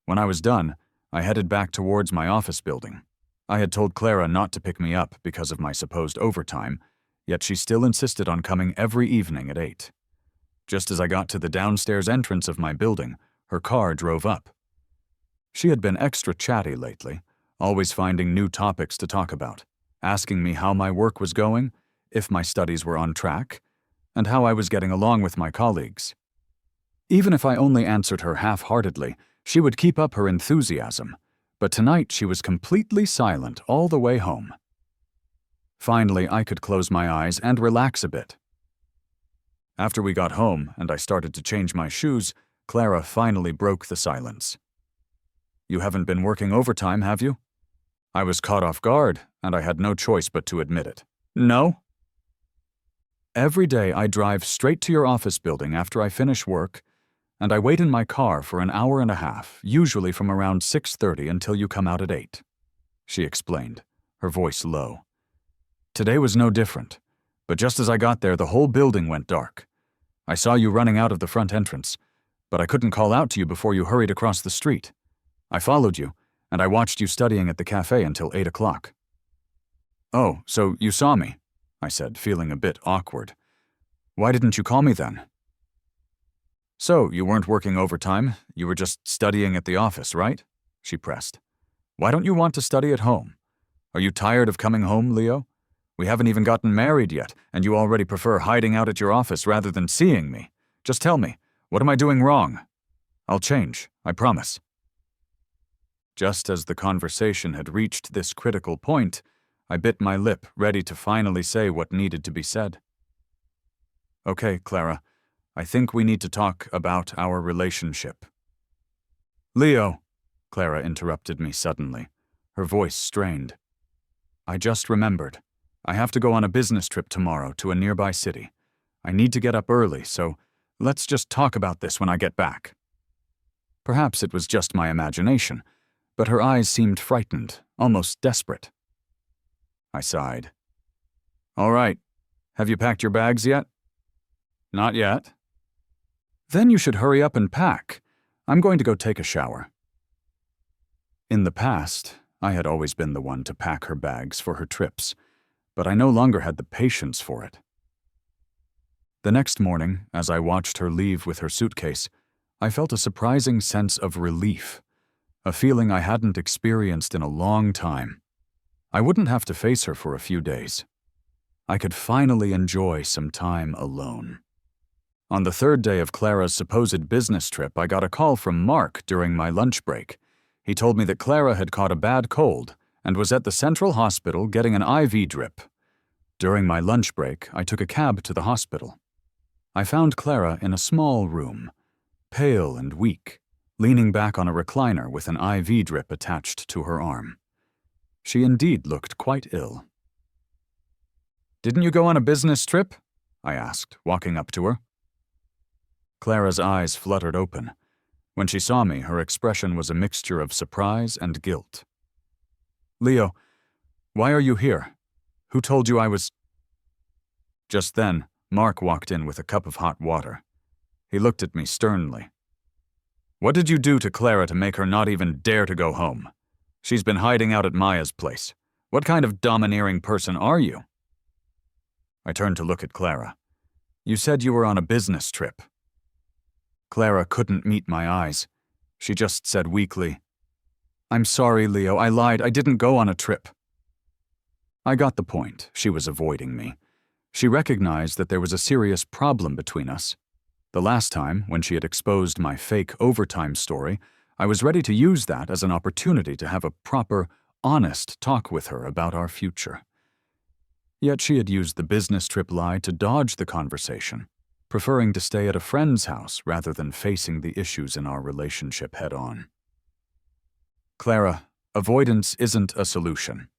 When I was done, I headed back towards my office building. I had told Clara not to pick me up because of my supposed overtime, yet she still insisted on coming every evening at 8. Just as I got to the downstairs entrance of my building, her car drove up. She had been extra chatty lately, always finding new topics to talk about, asking me how my work was going, if my studies were on track, and how I was getting along with my colleagues. Even if I only answered her half-heartedly, she would keep up her enthusiasm, but tonight she was completely silent all the way home. Finally, I could close my eyes and relax a bit. After we got home and I started to change my shoes, Clara finally broke the silence. "You haven't been working overtime, have you?" I was caught off guard, and I had no choice but to admit it. "No." "Every day I drive straight to your office building after I finish work, and I wait in my car for an hour and a half, usually from around 6:30 until you come out at 8, she explained, her voice low. "Today was no different, but just as I got there, the whole building went dark. I saw you running out of the front entrance, but I couldn't call out to you before you hurried across the street. I followed you, and I watched you studying at the cafe until 8 o'clock. "Oh, so you saw me," I said, feeling a bit awkward. "Why didn't you call me then?" So, you weren't working overtime, you were just studying at the office, right? She pressed. Why don't you want to study at home? Are you tired of coming home, Leo? We haven't even gotten married yet, and you already prefer hiding out at your office rather than seeing me. Just tell me, what am I doing wrong? I'll change, I promise. Just as the conversation had reached this critical point, I bit my lip, ready to finally say what needed to be said. Okay, Clara, I think we need to talk about our relationship. Leo, Clara interrupted me suddenly, her voice strained. I just remembered. I have to go on a business trip tomorrow to a nearby city. I need to get up early, so let's just talk about this when I get back. Perhaps it was just my imagination, but her eyes seemed frightened, almost desperate. I sighed. All right. Have you packed your bags yet? Not yet. Then you should hurry up and pack. I'm going to go take a shower. In the past, I had always been the one to pack her bags for her trips, but I no longer had the patience for it. The next morning, as I watched her leave with her suitcase, I felt a surprising sense of relief, a feeling I hadn't experienced in a long time. I wouldn't have to face her for a few days. I could finally enjoy some time alone. On the third day of Clara's supposed business trip, I got a call from Mark during my lunch break. He told me that Clara had caught a bad cold and was at the Central Hospital getting an IV drip. During my lunch break, I took a cab to the hospital. I found Clara in a small room, pale and weak, leaning back on a recliner with an IV drip attached to her arm. She indeed looked quite ill. Didn't you go on a business trip? I asked, walking up to her. Clara's eyes fluttered open. When she saw me, her expression was a mixture of surprise and guilt. Leo, why are you here? Who told you I was... Just then, Mark walked in with a cup of hot water. He looked at me sternly. What did you do to Clara to make her not even dare to go home? She's been hiding out at Maya's place. What kind of domineering person are you? I turned to look at Clara. You said you were on a business trip. Clara couldn't meet my eyes. She just said weakly, I'm sorry, Leo, I lied. I didn't go on a trip. I got the point. She was avoiding me. She recognized that there was a serious problem between us. The last time, when she had exposed my fake overtime story, I was ready to use that as an opportunity to have a proper, honest talk with her about our future. Yet she had used the business trip lie to dodge the conversation, preferring to stay at a friend's house rather than facing the issues in our relationship head-on. Clara, avoidance isn't a solution,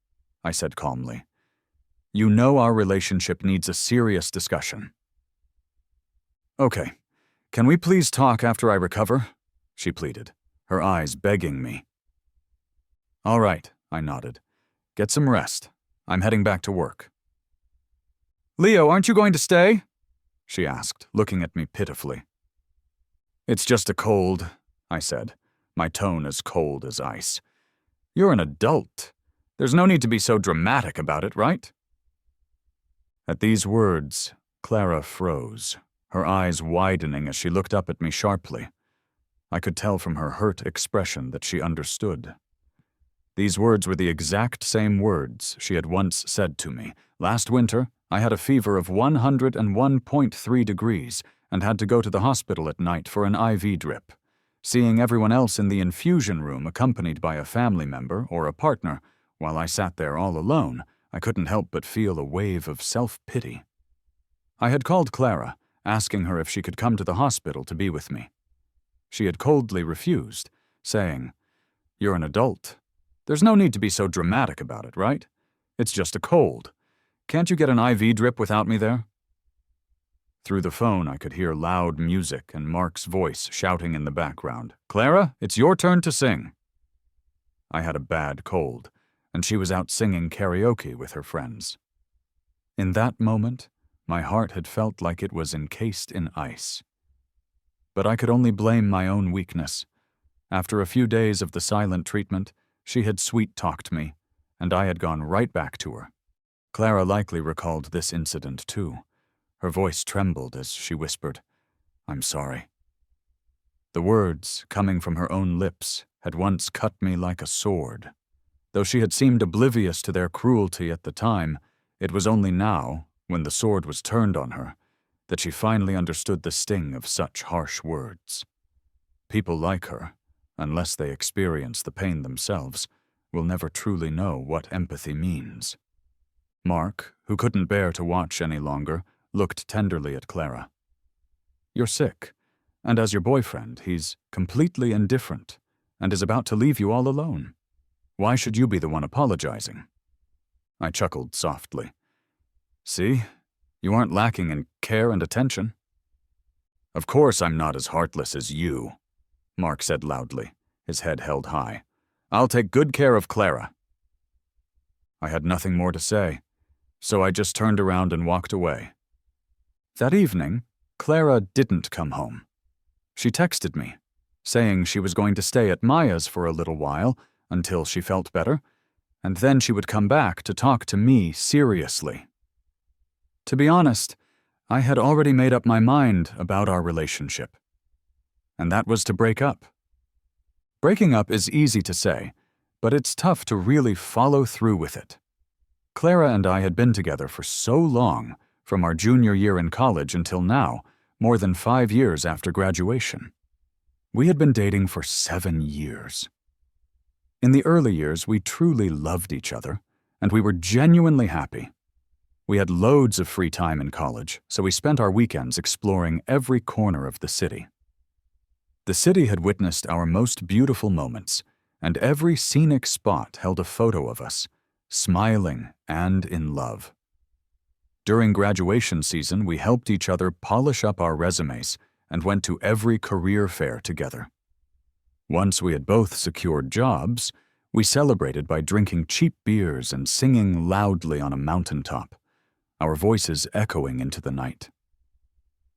I said calmly. You know our relationship needs a serious discussion. Okay, can we please talk after I recover? She pleaded, her eyes begging me. All right, I nodded. Get some rest. I'm heading back to work. Leo, aren't you going to stay? She asked, looking at me pitifully. It's just a cold, I said, my tone as cold as ice. You're an adult. There's no need to be so dramatic about it, right? At these words, Clara froze, her eyes widening as she looked up at me sharply. I could tell from her hurt expression that she understood. These words were the exact same words she had once said to me. Last winter, I had a fever of 101.3 degrees and had to go to the hospital at night for an IV drip. Seeing everyone else in the infusion room accompanied by a family member or a partner, while I sat there all alone, I couldn't help but feel a wave of self-pity. I had called Clara, asking her if she could come to the hospital to be with me. She had coldly refused, saying, You're an adult. There's no need to be so dramatic about it, right? It's just a cold. Can't you get an IV drip without me there? Through the phone, I could hear loud music and Mark's voice shouting in the background, Clara, it's your turn to sing. I had a bad cold, and she was out singing karaoke with her friends. In that moment, my heart had felt like it was encased in ice. But I could only blame my own weakness. After a few days of the silent treatment, she had sweet-talked me, and I had gone right back to her. Clara likely recalled this incident too. Her voice trembled as she whispered, I'm sorry. The words, coming from her own lips, had once cut me like a sword. Though she had seemed oblivious to their cruelty at the time, it was only now, when the sword was turned on her, that she finally understood the sting of such harsh words. People like her, unless they experience the pain themselves, will never truly know what empathy means. Mark, who couldn't bear to watch any longer, looked tenderly at Clara. "You're sick, and as your boyfriend, he's completely indifferent and is about to leave you all alone. Why should you be the one apologizing?" I chuckled softly. "See, you aren't lacking in care and attention." "Of course I'm not as heartless as you," Mark said loudly, his head held high. "I'll take good care of Clara." I had nothing more to say, so I just turned around and walked away. That evening, Clara didn't come home. She texted me, saying she was going to stay at Maya's for a little while until she felt better, and then she would come back to talk to me seriously. To be honest, I had already made up my mind about our relationship, and that was to break up. Breaking up is easy to say, but it's tough to really follow through with it. Clara and I had been together for so long, from our junior year in college until now, more than 5 years after graduation. We had been dating for 7 years. In the early years, we truly loved each other, and we were genuinely happy. We had loads of free time in college, so we spent our weekends exploring every corner of the city. The city had witnessed our most beautiful moments, and every scenic spot held a photo of us, smiling and in love. During graduation season, we helped each other polish up our resumes and went to every career fair together. Once we had both secured jobs, we celebrated by drinking cheap beers and singing loudly on a mountaintop, our voices echoing into the night.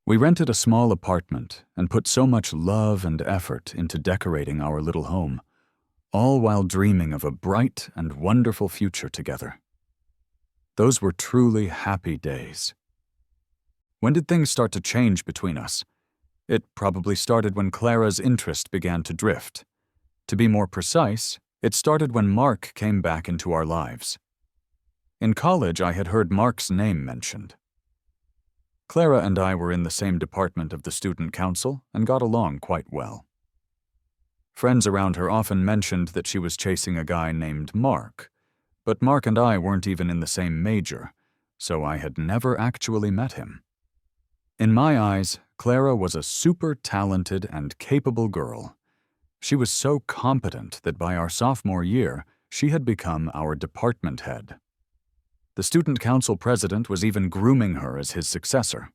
We rented a small apartment and put so much love and effort into decorating our little home, all while dreaming of a bright and wonderful future together. Those were truly happy days. When did things start to change between us? It probably started when Clara's interest began to drift. To be more precise, it started when Mark came back into our lives. In college, I had heard Mark's name mentioned. Clara and I were in the same department of the student council and got along quite well. Friends around her often mentioned that she was chasing a guy named Mark, but Mark and I weren't even in the same major, so I had never actually met him. In my eyes, Clara was a super talented and capable girl. She was so competent that by our sophomore year, she had become our department head. The student council president was even grooming her as his successor.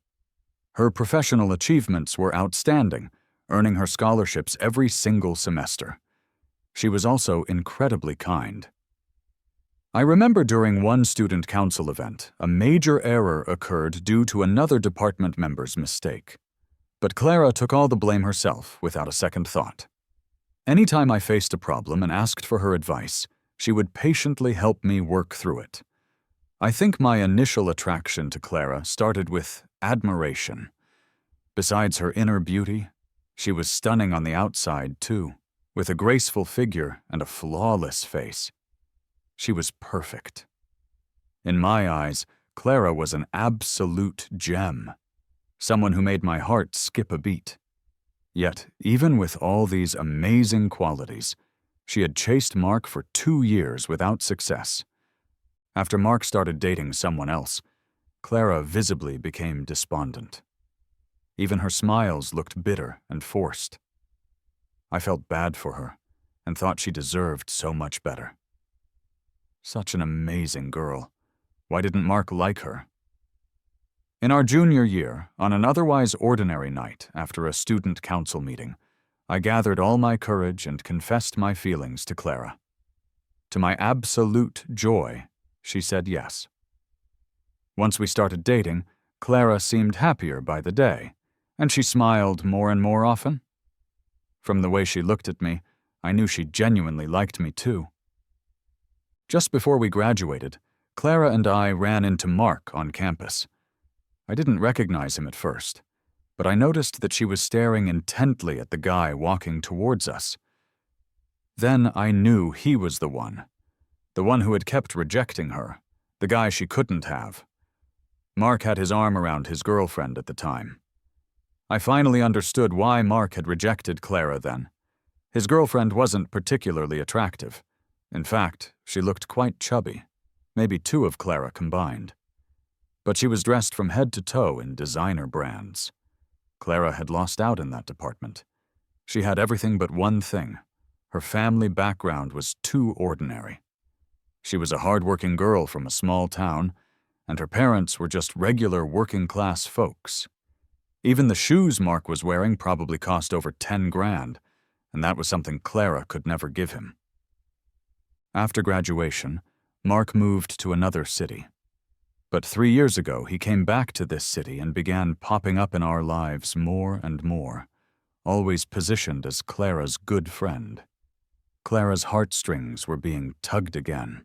Her professional achievements were outstanding, earning her scholarships every single semester. She was also incredibly kind. I remember during one student council event, a major error occurred due to another department member's mistake. But Clara took all the blame herself without a second thought. Anytime I faced a problem and asked for her advice, she would patiently help me work through it. I think my initial attraction to Clara started with admiration. Besides her inner beauty, she was stunning on the outside, too, with a graceful figure and a flawless face. She was perfect. In my eyes, Clara was an absolute gem, someone who made my heart skip a beat. Yet, even with all these amazing qualities, she had chased Mark for 2 years without success. After Mark started dating someone else, Clara visibly became despondent. Even her smiles looked bitter and forced. I felt bad for her and thought she deserved so much better. Such an amazing girl. Why didn't Mark like her? In our junior year, on an otherwise ordinary night after a student council meeting, I gathered all my courage and confessed my feelings to Clara. To my absolute joy, she said yes. Once we started dating, Clara seemed happier by the day, and she smiled more and more often. From the way she looked at me, I knew she genuinely liked me too. Just before we graduated, Clara and I ran into Mark on campus. I didn't recognize him at first, but I noticed that she was staring intently at the guy walking towards us. Then I knew he was the one who had kept rejecting her, the guy she couldn't have. Mark had his arm around his girlfriend at the time. I finally understood why Mark had rejected Clara then. His girlfriend wasn't particularly attractive. In fact, she looked quite chubby, maybe two of Clara combined. But she was dressed from head to toe in designer brands. Clara had lost out in that department. She had everything but one thing. Her family background was too ordinary. She was a hard-working girl from a small town, and her parents were just regular working-class folks. Even the shoes Mark was wearing probably cost over 10 grand, and that was something Clara could never give him. After graduation, Mark moved to another city. But 3 years ago, he came back to this city and began popping up in our lives more and more, always positioned as Clara's good friend. Clara's heartstrings were being tugged again.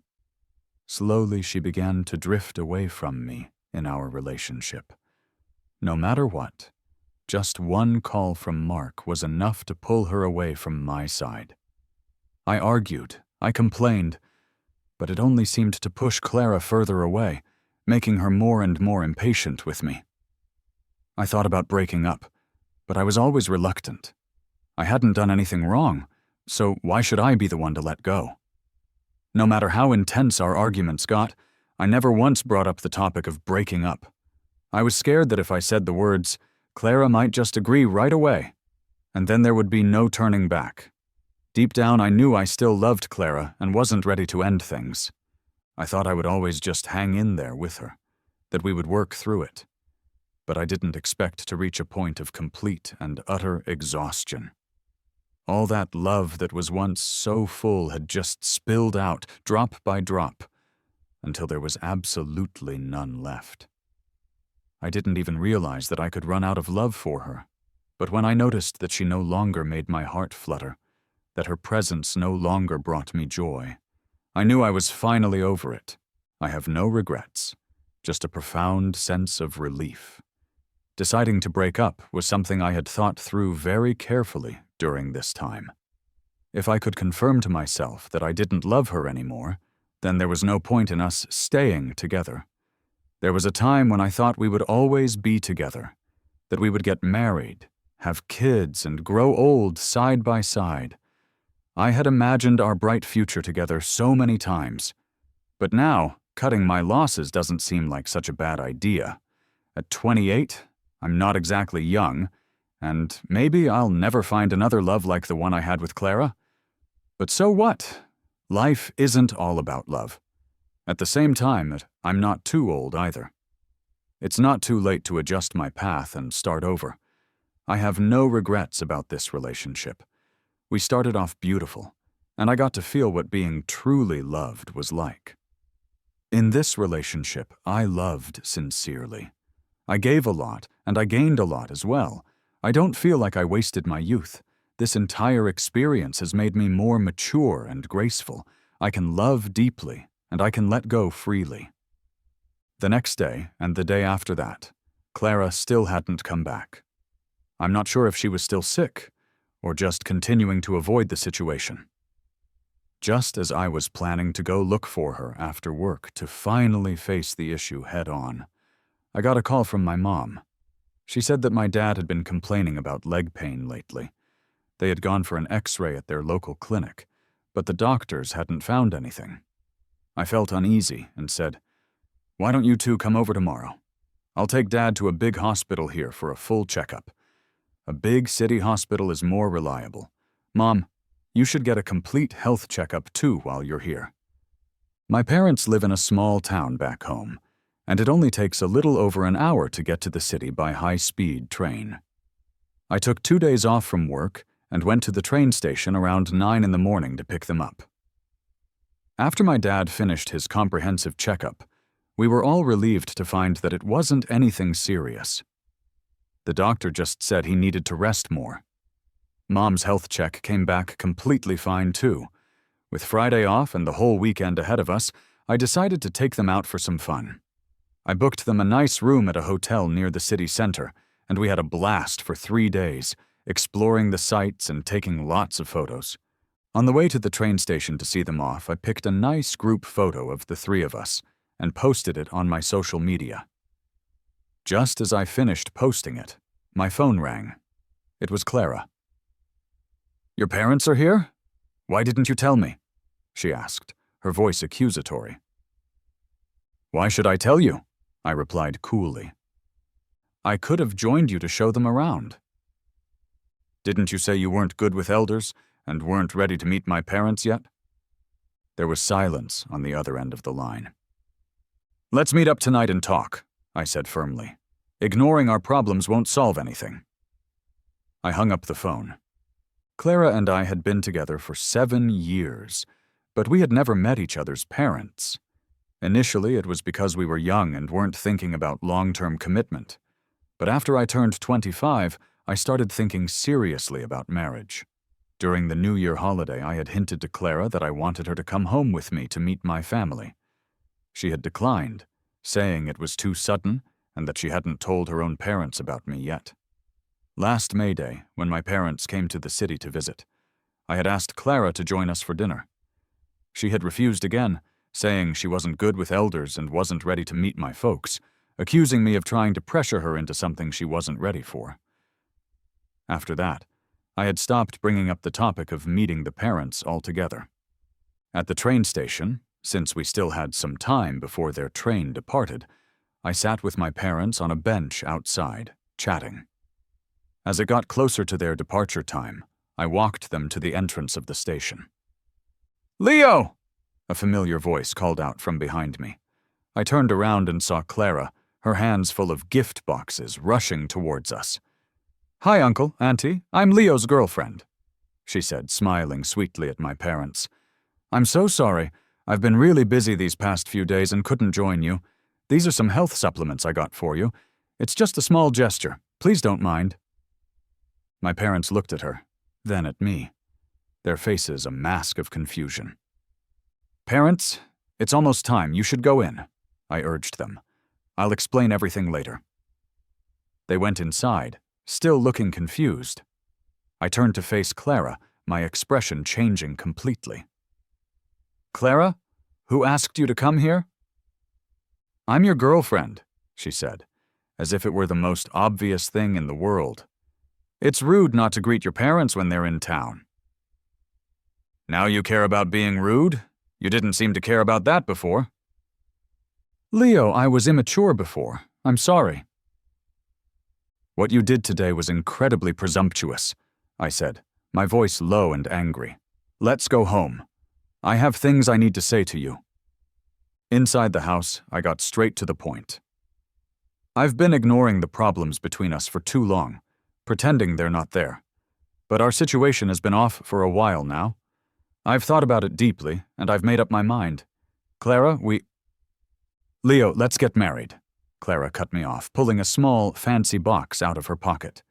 Slowly, she began to drift away from me in our relationship. No matter what, just one call from Mark was enough to pull her away from my side. I argued, I complained, but it only seemed to push Clara further away, making her more and more impatient with me. I thought about breaking up, but I was always reluctant. I hadn't done anything wrong, so why should I be the one to let go? No matter how intense our arguments got, I never once brought up the topic of breaking up. I was scared that if I said the words, Clara might just agree right away, and then there would be no turning back. Deep down, I knew I still loved Clara and wasn't ready to end things. I thought I would always just hang in there with her, that we would work through it. But I didn't expect to reach a point of complete and utter exhaustion. All that love that was once so full had just spilled out, drop by drop, until there was absolutely none left. I didn't even realize that I could run out of love for her, but when I noticed that she no longer made my heart flutter, that her presence no longer brought me joy, I knew I was finally over it. I have no regrets, just a profound sense of relief. Deciding to break up was something I had thought through very carefully during this time. If I could confirm to myself that I didn't love her anymore, then there was no point in us staying together. There was a time when I thought we would always be together, that we would get married, have kids, and grow old side by side. I had imagined our bright future together so many times. But now, cutting my losses doesn't seem like such a bad idea. At 28, I'm not exactly young, and maybe I'll never find another love like the one I had with Clara. But so what? Life isn't all about love. At the same time, I'm not too old either. It's not too late to adjust my path and start over. I have no regrets about this relationship. We started off beautiful, and I got to feel what being truly loved was like. In this relationship, I loved sincerely. I gave a lot, and I gained a lot as well. I don't feel like I wasted my youth. This entire experience has made me more mature and graceful. I can love deeply, and I can let go freely. The next day, and the day after that, Clara still hadn't come back. I'm not sure if she was still sick, or just continuing to avoid the situation. Just as I was planning to go look for her after work to finally face the issue head-on, I got a call from my mom. She said that my dad had been complaining about leg pain lately. They had gone for an X-ray at their local clinic, but the doctors hadn't found anything. I felt uneasy and said, "Why don't you two come over tomorrow? I'll take Dad to a big hospital here for a full checkup. A big city hospital is more reliable. Mom, you should get a complete health checkup too while you're here." My parents live in a small town back home, and it only takes a little over an hour to get to the city by high-speed train. I took 2 days off from work and went to the train station around 9 in the morning to pick them up. After my dad finished his comprehensive checkup, we were all relieved to find that it wasn't anything serious. The doctor just said he needed to rest more. Mom's health check came back completely fine too. With Friday off and the whole weekend ahead of us, I decided to take them out for some fun. I booked them a nice room at a hotel near the city center, and we had a blast for 3 days, exploring the sights and taking lots of photos. On the way to the train station to see them off, I picked a nice group photo of the three of us and posted it on my social media. Just as I finished posting it, my phone rang. It was Clara. "Your parents are here? Why didn't you tell me?" she asked, her voice accusatory. "Why should I tell you?" I replied coolly. "I could have joined you to show them around." "Didn't you say you weren't good with elders and weren't ready to meet my parents yet?" There was silence on the other end of the line. "Let's meet up tonight and talk," I said firmly. "Ignoring our problems won't solve anything." I hung up the phone. Clara and I had been together for 7 years, but we had never met each other's parents. Initially, it was because we were young and weren't thinking about long-term commitment. But after I turned 25, I started thinking seriously about marriage. During the New Year holiday, I had hinted to Clara that I wanted her to come home with me to meet my family. She had declined, saying it was too sudden and that she hadn't told her own parents about me yet. Last May Day, when my parents came to the city to visit, I had asked Clara to join us for dinner. She had refused again, saying she wasn't good with elders and wasn't ready to meet my folks, accusing me of trying to pressure her into something she wasn't ready for. After that, I had stopped bringing up the topic of meeting the parents altogether. At the train station, since we still had some time before their train departed, I sat with my parents on a bench outside, chatting. As it got closer to their departure time, I walked them to the entrance of the station. "Leo!" a familiar voice called out from behind me. I turned around and saw Clara, her hands full of gift boxes, rushing towards us. "Hi, Uncle, Auntie, I'm Leo's girlfriend," she said, smiling sweetly at my parents. "I'm so sorry. I've been really busy these past few days and couldn't join you. These are some health supplements I got for you. It's just a small gesture. Please don't mind." My parents looked at her, then at me, their faces a mask of confusion. "Parents, it's almost time. You should go in," I urged them. "I'll explain everything later." They went inside, still looking confused. I turned to face Clara, my expression changing completely. "Clara, who asked you to come here?" "I'm your girlfriend," she said, as if it were the most obvious thing in the world. "It's rude not to greet your parents when they're in town." "Now you care about being rude? You didn't seem to care about that before." "Leo, I was immature before. I'm sorry." "What you did today was incredibly presumptuous," I said, my voice low and angry. "Let's go home. I have things I need to say to you." Inside the house, I got straight to the point. "I've been ignoring the problems between us for too long, pretending they're not there. But our situation has been off for a while now. I've thought about it deeply, and I've made up my mind. Clara, Leo, let's get married," Clara cut me off, pulling a small, fancy box out of her pocket.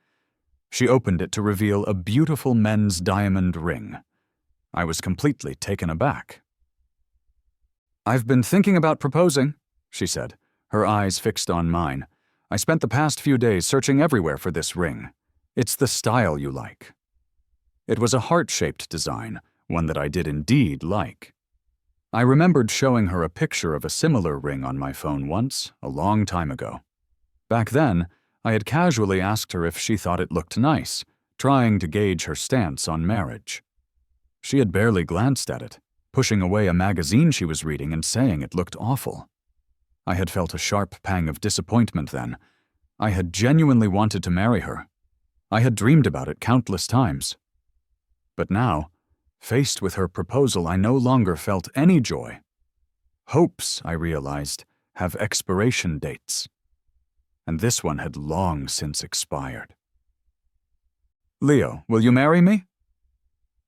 She opened it to reveal a beautiful men's diamond ring. I was completely taken aback. "I've been thinking about proposing," she said, her eyes fixed on mine. "I spent the past few days searching everywhere for this ring. It's the style you like." It was a heart-shaped design, one that I did indeed like. I remembered showing her a picture of a similar ring on my phone once, a long time ago. Back then, I had casually asked her if she thought it looked nice, trying to gauge her stance on marriage. She had barely glanced at it, pushing away a magazine she was reading and saying it looked awful. I had felt a sharp pang of disappointment then. I had genuinely wanted to marry her. I had dreamed about it countless times. But now, faced with her proposal, I no longer felt any joy. Hopes, I realized, have expiration dates. And this one had long since expired. "Leo, will you marry me?"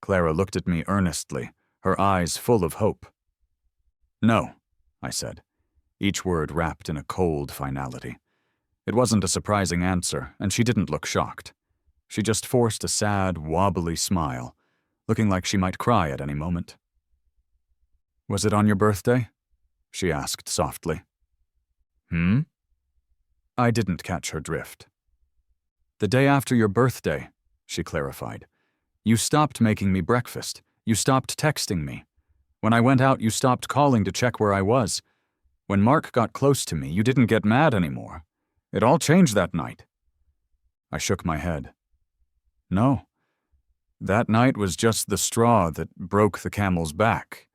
Clara looked at me earnestly, her eyes full of hope. "No," I said, each word wrapped in a cold finality. It wasn't a surprising answer, and she didn't look shocked. She just forced a sad, wobbly smile, looking like she might cry at any moment. "Was it on your birthday?" she asked softly. I didn't catch her drift. "The day after your birthday," she clarified. "You stopped making me breakfast. You stopped texting me. When I went out, you stopped calling to check where I was. When Mark got close to me, you didn't get mad anymore. It all changed that night." I shook my head. "No. That night was just the straw that broke the camel's back.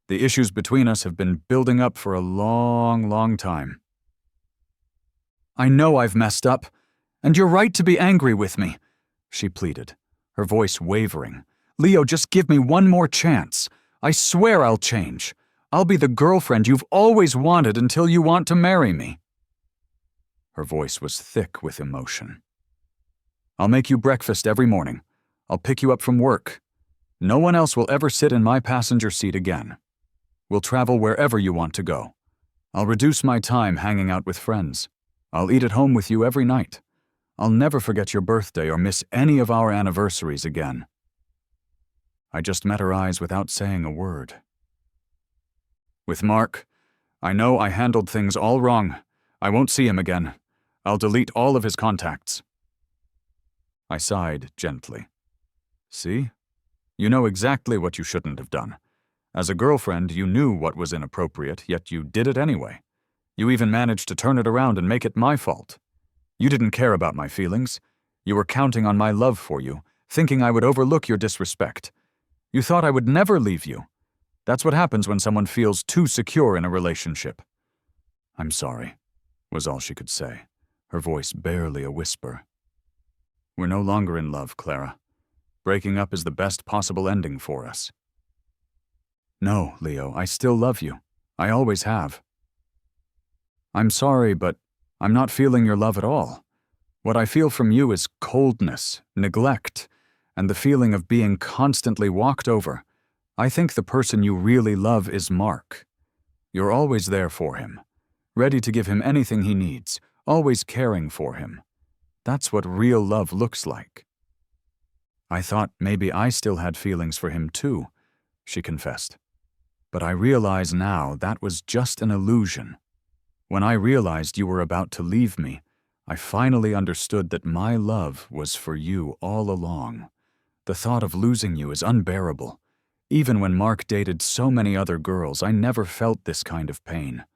The issues between us have been building up for a long, long time." "I know I've messed up, and you're right to be angry with me," she pleaded, her voice wavering. "Leo, just give me one more chance. I swear I'll change. I'll be the girlfriend you've always wanted until you want to marry me." Her voice was thick with emotion. "I'll make you breakfast every morning. I'll pick you up from work. No one else will ever sit in my passenger seat again. We'll travel wherever you want to go. I'll reduce my time hanging out with friends. I'll eat at home with you every night. I'll never forget your birthday or miss any of our anniversaries again." I just met her eyes without saying a word. "With Mark, I know I handled things all wrong. I won't see him again. I'll delete all of his contacts." I sighed gently. "See? You know exactly what you shouldn't have done. As a girlfriend, you knew what was inappropriate, yet you did it anyway. You even managed to turn it around and make it my fault. You didn't care about my feelings. You were counting on my love for you, thinking I would overlook your disrespect. You thought I would never leave you. That's what happens when someone feels too secure in a relationship." "I'm sorry," was all she could say, her voice barely a whisper. "We're no longer in love, Clara. Breaking up is the best possible ending for us." "No, Leo, I still love you. I always have." "I'm sorry, but I'm not feeling your love at all. What I feel from you is coldness, neglect, and the feeling of being constantly walked over. I think the person you really love is Mark. You're always there for him, ready to give him anything he needs, always caring for him. That's what real love looks like." "I thought maybe I still had feelings for him too," she confessed. "But I realize now that was just an illusion. When I realized you were about to leave me, I finally understood that my love was for you all along. The thought of losing you is unbearable. Even when Mark dated so many other girls, I never felt this kind of pain.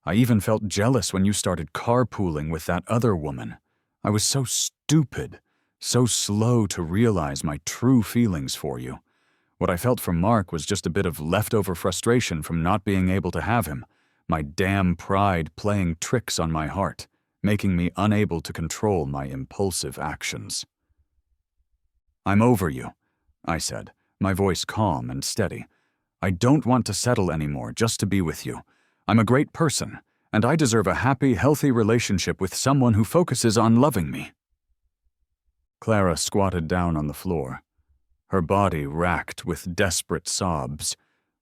I even felt jealous when you started carpooling with that other woman. I was so stupid, so slow to realize my true feelings for you. What I felt from Mark was just a bit of leftover frustration from not being able to have him, my damn pride playing tricks on my heart, making me unable to control my impulsive actions." "I'm over you," I said, my voice calm and steady. "I don't want to settle anymore just to be with you. I'm a great person, and I deserve a happy, healthy relationship with someone who focuses on loving me." Clara squatted down on the floor, her body racked with desperate sobs,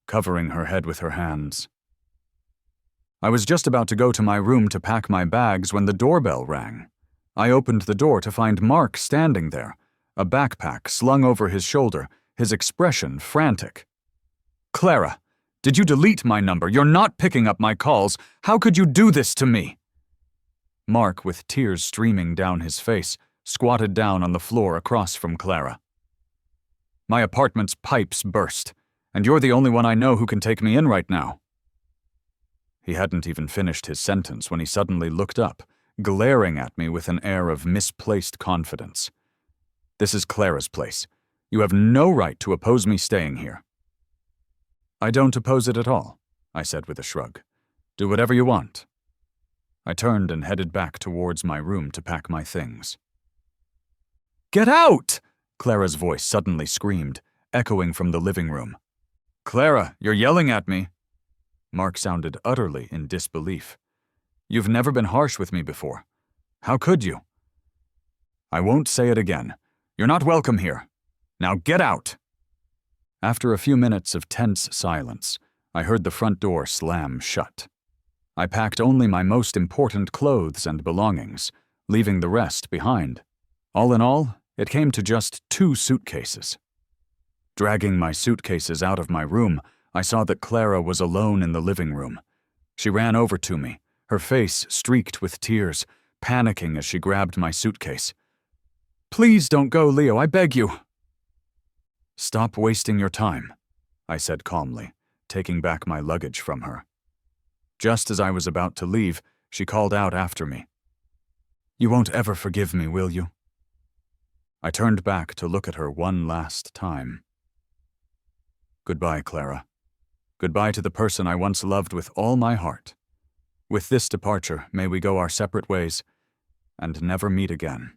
covering her head with her hands. "I was just about to go to my room to pack my bags when the doorbell rang. I opened the door to find Mark standing there, a backpack slung over his shoulder, his expression frantic. "Clara, did you delete my number? You're not picking up my calls. How could you do this to me?" Mark, with tears streaming down his face, squatted down on the floor across from Clara. "My apartment's pipes burst, and you're the only one I know who can take me in right now." He hadn't even finished his sentence when he suddenly looked up, glaring at me with an air of misplaced confidence. "This is Clara's place. You have no right to oppose me staying here." "I don't oppose it at all," I said with a shrug. "Do whatever you want." I turned and headed back towards my room to pack my things. "Get out!" Clara's voice suddenly screamed, echoing from the living room. "Clara, you're yelling at me." Mark sounded utterly in disbelief. "You've never been harsh with me before. How could you?" "I won't say it again. You're not welcome here. Now get out!" After a few minutes of tense silence, I heard the front door slam shut. I packed only my most important clothes and belongings, leaving the rest behind. All in all, it came to just 2 suitcases. Dragging my suitcases out of my room, I saw that Clara was alone in the living room. She ran over to me, her face streaked with tears, panicking as she grabbed my suitcase. Please don't go, Leo, I beg you. Stop wasting your time, I said calmly, taking back my luggage from her. Just as I was about to leave, she called out after me. You won't ever forgive me, will you? I turned back to look at her one last time. Goodbye, Clara. Goodbye to the person I once loved with all my heart. With this departure, may we go our separate ways and never meet again.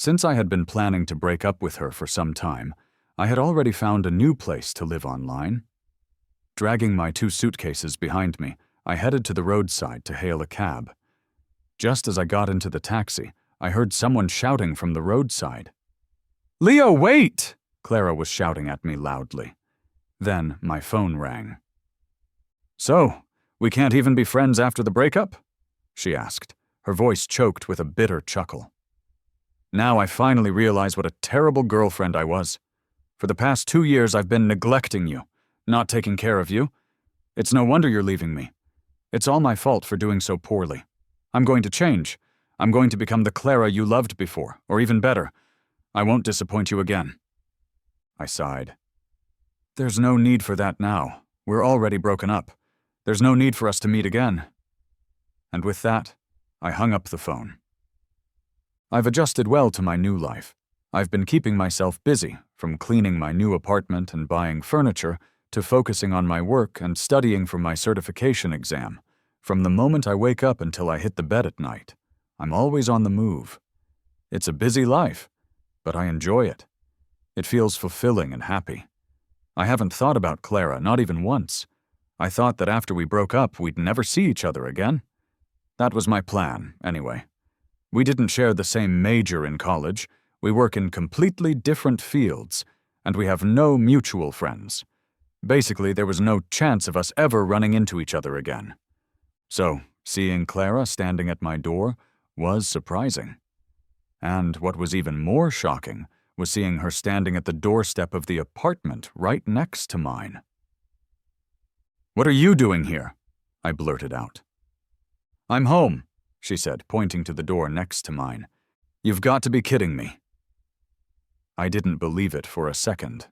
Since I had been planning to break up with her for some time, I had already found a new place to live online. Dragging my 2 suitcases behind me, I headed to the roadside to hail a cab. Just as I got into the taxi, I heard someone shouting from the roadside. Leo, wait! Clara was shouting at me loudly. Then my phone rang. So, we can't even be friends after the breakup? She asked, her voice choked with a bitter chuckle. Now I finally realize what a terrible girlfriend I was. For the past 2 years I've been neglecting you, not taking care of you. It's no wonder you're leaving me. It's all my fault for doing so poorly. I'm going to change. I'm going to become the Clara you loved before, or even better. I won't disappoint you again. I sighed. There's no need for that now. We're already broken up. There's no need for us to meet again. And with that, I hung up the phone. I've adjusted well to my new life. I've been keeping myself busy, from cleaning my new apartment and buying furniture, to focusing on my work and studying for my certification exam. From the moment I wake up until I hit the bed at night, I'm always on the move. It's a busy life, but I enjoy it. It feels fulfilling and happy. I haven't thought about Clara, not even once. I thought that after we broke up, we'd never see each other again. That was my plan, anyway. We didn't share the same major in college, we work in completely different fields, and we have no mutual friends. Basically, there was no chance of us ever running into each other again. So, seeing Clara standing at my door was surprising. And what was even more shocking was seeing her standing at the doorstep of the apartment right next to mine. "What are you doing here?" I blurted out. "I'm home," she said, pointing to the door next to mine. "You've got to be kidding me." I didn't believe it for a second.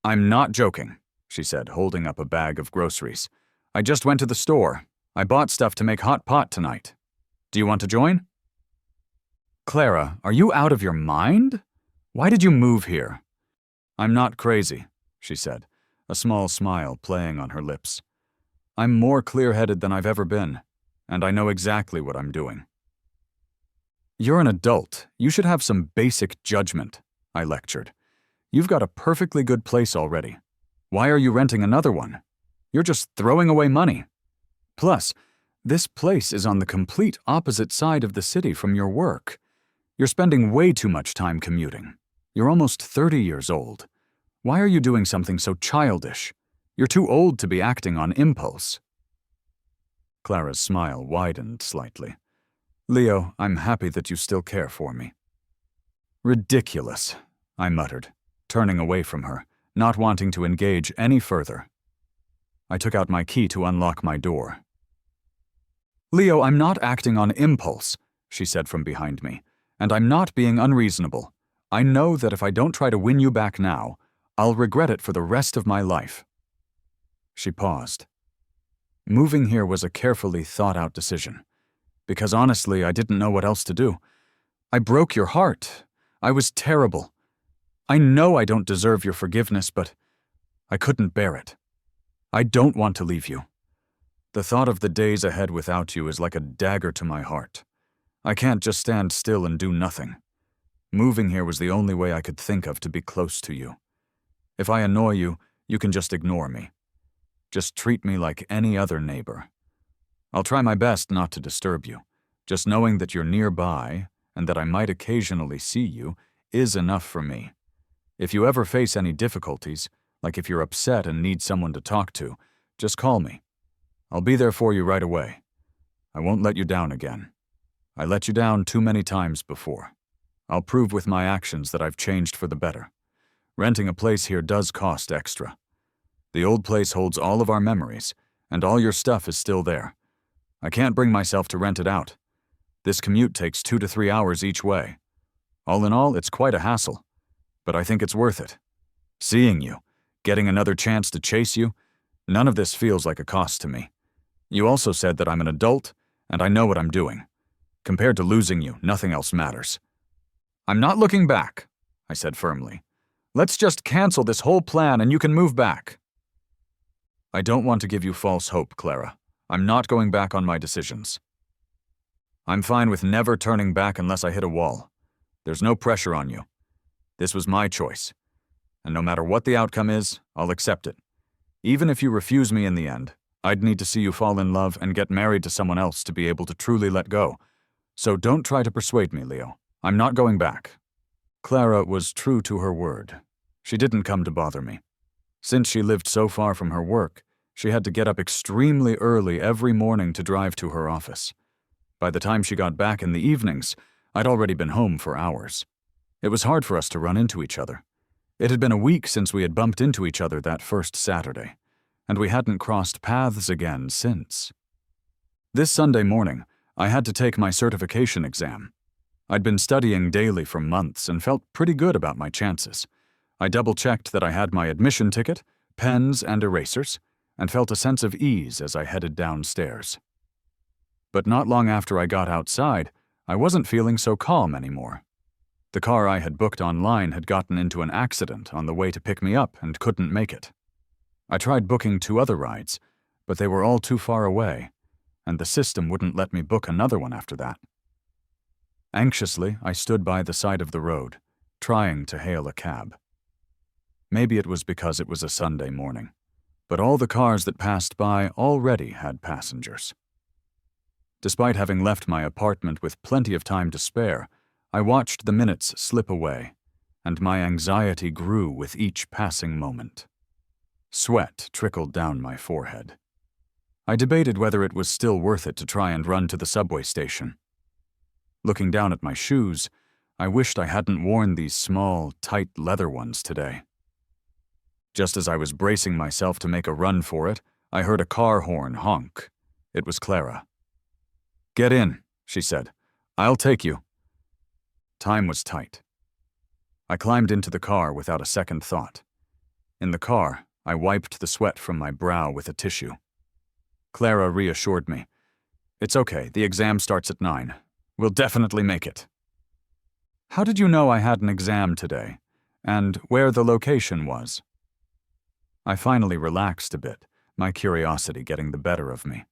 "I'm not joking," she said, holding up a bag of groceries. "I just went to the store. I bought stuff to make hot pot tonight. Do you want to join?" "Clara, are you out of your mind? Why did you move here?" "I'm not crazy," she said, a small smile playing on her lips. "I'm more clear-headed than I've ever been, and I know exactly what I'm doing." "You're an adult. You should have some basic judgment," I lectured. "You've got a perfectly good place already. Why are you renting another one? You're just throwing away money. Plus, this place is on the complete opposite side of the city from your work. You're spending way too much time commuting. You're almost 30 years old. Why are you doing something so childish? You're too old to be acting on impulse." Clara's smile widened slightly. "Leo, I'm happy that you still care for me." "Ridiculous," I muttered, turning away from her, not wanting to engage any further. I took out my key to unlock my door. "Leo, I'm not acting on impulse," she said from behind me, "and I'm not being unreasonable. I know that if I don't try to win you back now, I'll regret it for the rest of my life." She paused. Moving here was a carefully thought-out decision, because honestly, I didn't know what else to do. I broke your heart. I was terrible. I know I don't deserve your forgiveness, but I couldn't bear it. I don't want to leave you. The thought of the days ahead without you is like a dagger to my heart. I can't just stand still and do nothing. Moving here was the only way I could think of to be close to you. If I annoy you, you can just ignore me. Just treat me like any other neighbor. I'll try my best not to disturb you. Just knowing that you're nearby and that I might occasionally see you is enough for me. If you ever face any difficulties, like if you're upset and need someone to talk to, just call me. I'll be there for you right away. I won't let you down again. I let you down too many times before. I'll prove with my actions that I've changed for the better. Renting a place here does cost extra. The old place holds all of our memories, and all your stuff is still there. I can't bring myself to rent it out. This commute takes 2 to 3 hours each way, All in all, it's quite a hassle, but I think it's worth it. Seeing you, getting another chance to chase you, none of this feels like a cost to me. You also said that I'm an adult, and I know what I'm doing. Compared to losing you, nothing else matters. I'm not looking back, I said firmly. Let's just cancel this whole plan and you can move back. I don't want to give you false hope, Clara. I'm not going back on my decisions. I'm fine with never turning back unless I hit a wall. There's no pressure on you. This was my choice. And no matter what the outcome is, I'll accept it. Even if you refuse me in the end, I'd need to see you fall in love and get married to someone else to be able to truly let go. So don't try to persuade me, Leo. I'm not going back. Clara was true to her word. She didn't come to bother me. Since she lived so far from her work, she had to get up extremely early every morning to drive to her office. By the time she got back in the evenings, I'd already been home for hours. It was hard for us to run into each other. It had been a week since we had bumped into each other that first Saturday, and we hadn't crossed paths again since. This Sunday morning, I had to take my certification exam. I'd been studying daily for months and felt pretty good about my chances. I double-checked that I had my admission ticket, pens, and erasers, and felt a sense of ease as I headed downstairs. But not long after I got outside, I wasn't feeling so calm anymore. The car I had booked online had gotten into an accident on the way to pick me up and couldn't make it. I tried booking 2 other rides, but they were all too far away, and the system wouldn't let me book another one after that. Anxiously, I stood by the side of the road, trying to hail a cab. Maybe it was because it was a Sunday morning, but all the cars that passed by already had passengers. Despite having left my apartment with plenty of time to spare, I watched the minutes slip away, and my anxiety grew with each passing moment. Sweat trickled down my forehead. I debated whether it was still worth it to try and run to the subway station. Looking down at my shoes, I wished I hadn't worn these small, tight leather ones today. Just as I was bracing myself to make a run for it, I heard a car horn honk. It was Clara. "Get in," she said. "I'll take you." Time was tight. I climbed into the car without a second thought. In the car, I wiped the sweat from my brow with a tissue. Clara reassured me. "It's okay, the exam starts at 9. We'll definitely make it." "How did you know I had an exam today? And where the location was?" I finally relaxed a bit, my curiosity getting the better of me.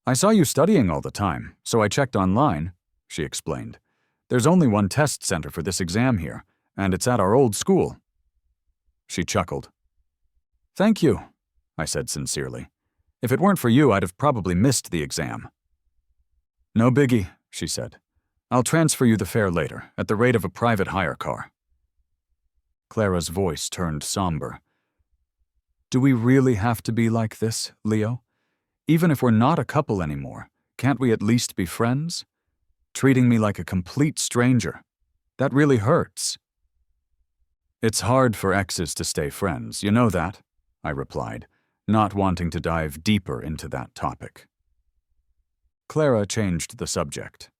"I saw you studying all the time, so I checked online," she explained. "There's only one test center for this exam here, and it's at our old school." She chuckled. "Thank you," I said sincerely. "If it weren't for you, I'd have probably missed the exam." "No biggie," she said. "I'll transfer you the fare later, at the rate of a private hire car." Clara's voice turned somber. "Do we really have to be like this, Leo? Even if we're not a couple anymore, can't we at least be friends? Treating me like a complete stranger. That really hurts." "It's hard for exes to stay friends, you know that," I replied, not wanting to dive deeper into that topic. Clara changed the subject.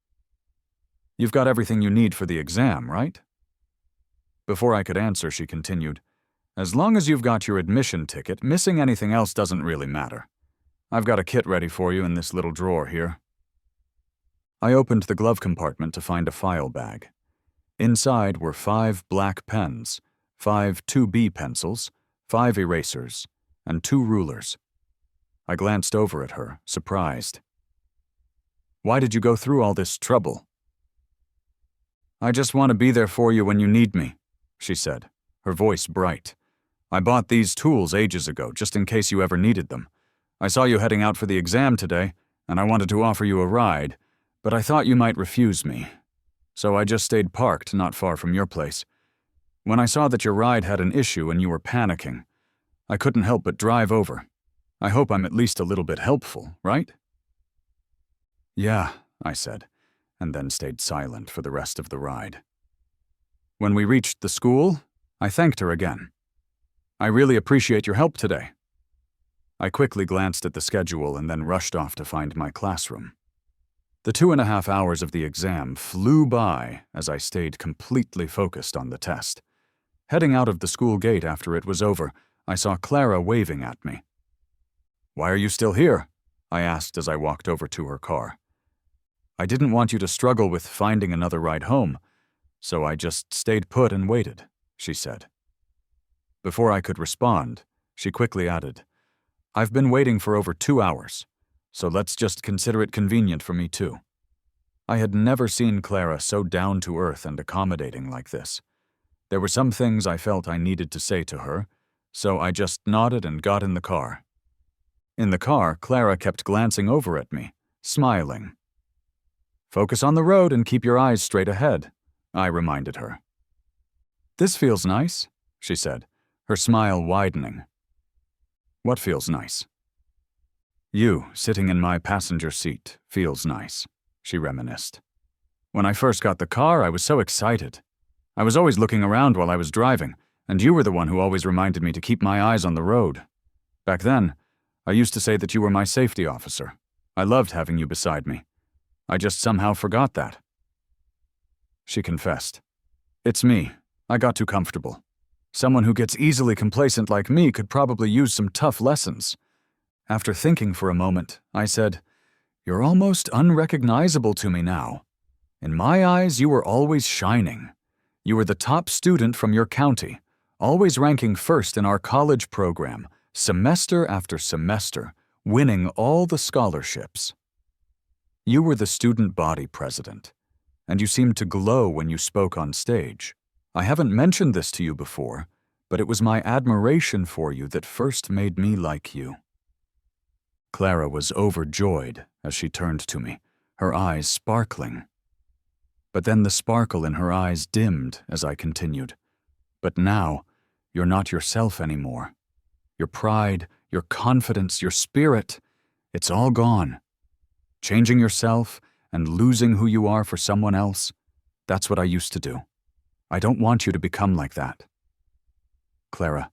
"You've got everything you need for the exam, right?" Before I could answer, she continued, "As long as you've got your admission ticket, missing anything else doesn't really matter. I've got a kit ready for you in this little drawer here." I opened the glove compartment to find a file bag. Inside were 5 black pens, 5 2B pencils, 5 erasers, and 2 rulers. I glanced over at her, surprised. "Why did you go through all this trouble?" "I just want to be there for you when you need me," she said, her voice bright. "I bought these tools ages ago, just in case you ever needed them. I saw you heading out for the exam today, and I wanted to offer you a ride, but I thought you might refuse me. So I just stayed parked not far from your place. When I saw that your ride had an issue and you were panicking, I couldn't help but drive over. I hope I'm at least a little bit helpful, right?" "Yeah," I said, and then stayed silent for the rest of the ride. When we reached the school, I thanked her again. "I really appreciate your help today." I quickly glanced at the schedule and then rushed off to find my classroom. The 2.5 hours of the exam flew by as I stayed completely focused on the test. Heading out of the school gate after it was over, I saw Clara waving at me. "Why are you still here?" I asked as I walked over to her car. "I didn't want you to struggle with finding another ride home, so I just stayed put and waited," she said. Before I could respond, she quickly added, "I've been waiting for over 2 hours, so let's just consider it convenient for me too." I had never seen Clara so down-to-earth and accommodating like this. There were some things I felt I needed to say to her, so I just nodded and got in the car. In the car, Clara kept glancing over at me, smiling. "Focus on the road and keep your eyes straight ahead," I reminded her. "This feels nice," she said, her smile widening. "What feels nice?" "You, sitting in my passenger seat, feels nice," she reminisced. "When I first got the car, I was so excited. I was always looking around while I was driving, and you were the one who always reminded me to keep my eyes on the road. Back then, I used to say that you were my safety officer. I loved having you beside me. I just somehow forgot that." She confessed. "It's me. I got too comfortable. Someone who gets easily complacent like me could probably use some tough lessons." After thinking for a moment, I said, "You're almost unrecognizable to me now. In my eyes, you were always shining. You were the top student from your county, always ranking first in our college program, semester after semester, winning all the scholarships. You were the student body president, and you seemed to glow when you spoke on stage. I haven't mentioned this to you before, but it was my admiration for you that first made me like you." Clara was overjoyed as she turned to me, her eyes sparkling. But then the sparkle in her eyes dimmed as I continued. "But now, you're not yourself anymore. Your pride, your confidence, your spirit, it's all gone. Changing yourself and losing who you are for someone else, that's what I used to do. I don't want you to become like that. Clara,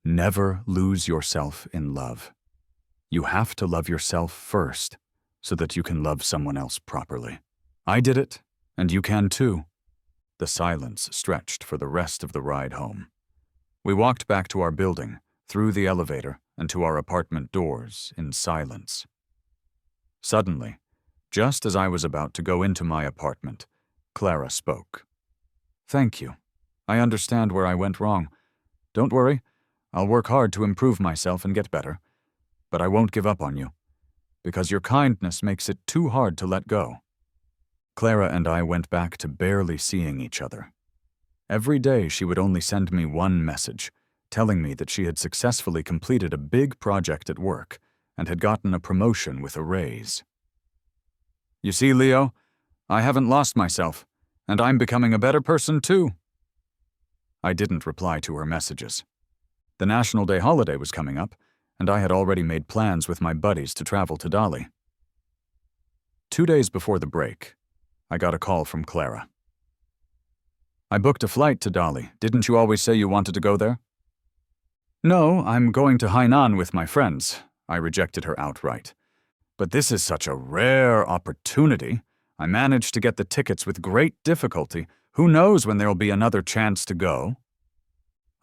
never lose yourself in love. You have to love yourself first so that you can love someone else properly. I did it, and you can too." The silence stretched for the rest of the ride home. We walked back to our building, through the elevator, and to our apartment doors in silence. Suddenly, just as I was about to go into my apartment, Clara spoke. "Thank you. I understand where I went wrong. Don't worry, I'll work hard to improve myself and get better. But I won't give up on you, because your kindness makes it too hard to let go." Clara and I went back to barely seeing each other. Every day she would only send me one message, telling me that she had successfully completed a big project at work and had gotten a promotion with a raise. "You see, Leo, I haven't lost myself, and I'm becoming a better person too." I didn't reply to her messages. The National Day holiday was coming up, and I had already made plans with my buddies to travel to Dali. 2 days before the break, I got a call from Clara. "I booked a flight to Dali. Didn't you always say you wanted to go there?" "No, I'm going to Hainan with my friends," I rejected her outright. "But this is such a rare opportunity. I managed to get the tickets with great difficulty. Who knows when there'll be another chance to go?"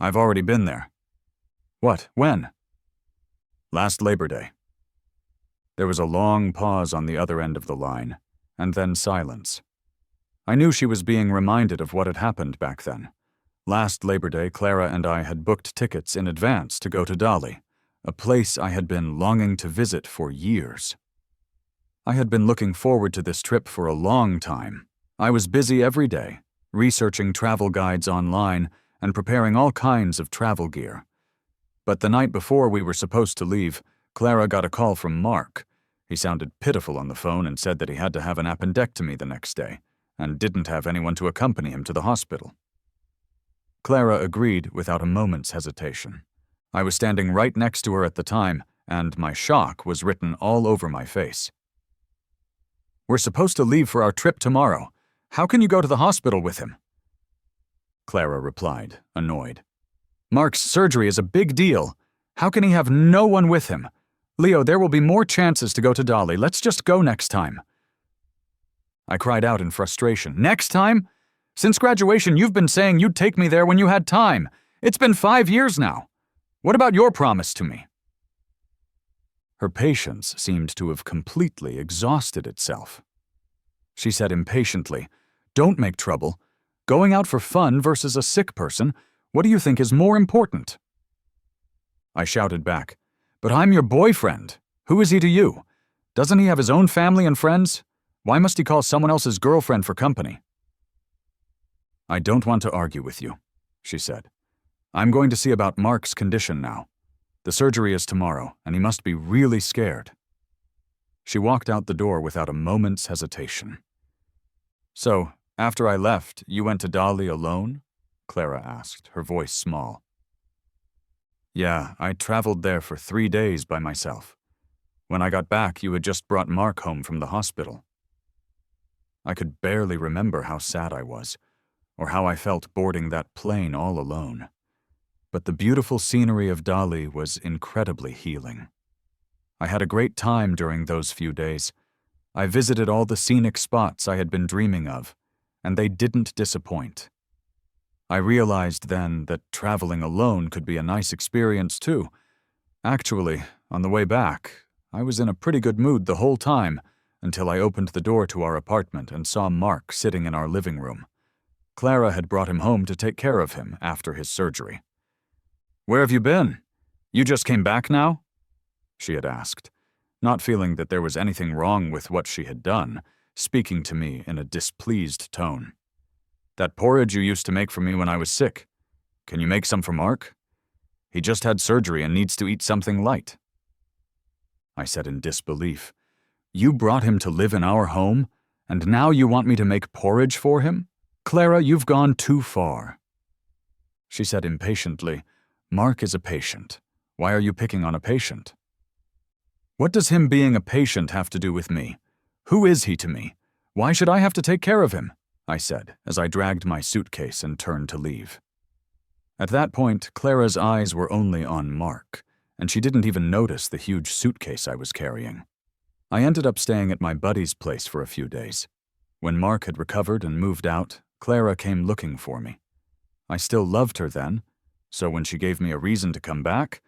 "I've already been there." "What? When?" "Last Labor Day." There was a long pause on the other end of the line, and then silence. I knew she was being reminded of what had happened back then. Last Labor Day, Clara and I had booked tickets in advance to go to Dali, a place I had been longing to visit for years. I had been looking forward to this trip for a long time. I was busy every day, researching travel guides online and preparing all kinds of travel gear. But the night before we were supposed to leave, Clara got a call from Mark. He sounded pitiful on the phone and said that he had to have an appendectomy the next day, and didn't have anyone to accompany him to the hospital. Clara agreed without a moment's hesitation. I was standing right next to her at the time, and my shock was written all over my face. "We're supposed to leave for our trip tomorrow. How can you go to the hospital with him?" Clara replied, annoyed. "Mark's surgery is a big deal. How can he have no one with him? Leo, there will be more chances to go to Dali. Let's just go next time." I cried out in frustration. Next time? Since graduation, you've been saying you'd take me there when you had time. It's been 5 years now. What about your promise to me? Her patience seemed to have completely exhausted itself. She said impatiently, "Don't make trouble. Going out for fun versus a sick person, what do you think is more important?" I shouted back, "But I'm your boyfriend. Who is he to you? Doesn't he have his own family and friends? Why must he call someone else's girlfriend for company?" "I don't want to argue with you," she said. "I'm going to see about Mark's condition now. The surgery is tomorrow, and he must be really scared." She walked out the door without a moment's hesitation. "So, after I left, you went to Dali alone?" Clara asked, her voice small. "Yeah, I traveled there for 3 days by myself. When I got back, you had just brought Mark home from the hospital." I could barely remember how sad I was, or how I felt boarding that plane all alone. But the beautiful scenery of Dali was incredibly healing. I had a great time during those few days. I visited all the scenic spots I had been dreaming of, and they didn't disappoint. I realized then that traveling alone could be a nice experience too. Actually, on the way back, I was in a pretty good mood the whole time until I opened the door to our apartment and saw Mark sitting in our living room. Clara had brought him home to take care of him after his surgery. "Where have you been? You just came back now?" she had asked, not feeling that there was anything wrong with what she had done, speaking to me in a displeased tone. "That porridge you used to make for me when I was sick. Can you make some for Mark? He just had surgery and needs to eat something light." I said in disbelief, "You brought him to live in our home, and now you want me to make porridge for him? Clara, you've gone too far." She said impatiently, "Mark is a patient. Why are you picking on a patient?" "What does him being a patient have to do with me? Who is he to me? Why should I have to take care of him?" I said as I dragged my suitcase and turned to leave. At that point, Clara's eyes were only on Mark, and she didn't even notice the huge suitcase I was carrying. I ended up staying at my buddy's place for a few days. When Mark had recovered and moved out, Clara came looking for me. I still loved her then, so when she gave me a reason to come back,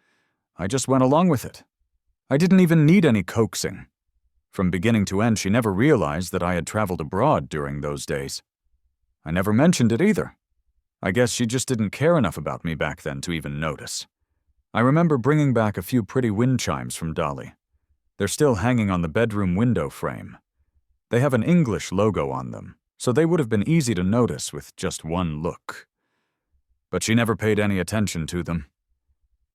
I just went along with it. I didn't even need any coaxing. From beginning to end, she never realized that I had traveled abroad during those days. I never mentioned it either. I guess she just didn't care enough about me back then to even notice. I remember bringing back a few pretty wind chimes from Dali. They're still hanging on the bedroom window frame. They have an English logo on them, so they would have been easy to notice with just one look. But she never paid any attention to them.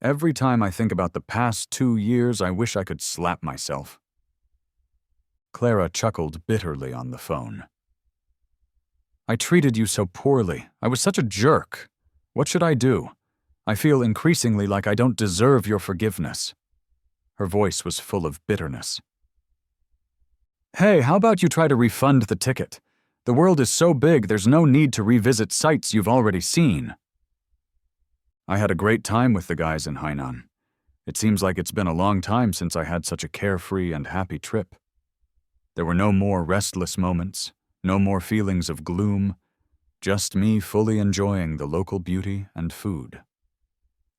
Every time I think about the past 2 years, I wish I could slap myself. Clara chuckled bitterly on the phone. "I treated you so poorly. I was such a jerk. What should I do? I feel increasingly like I don't deserve your forgiveness." Her voice was full of bitterness. "Hey, how about you try to refund the ticket? The world is so big, there's no need to revisit sites you've already seen." I had a great time with the guys in Hainan. It seems like it's been a long time since I had such a carefree and happy trip. There were no more restless moments, no more feelings of gloom, just me fully enjoying the local beauty and food.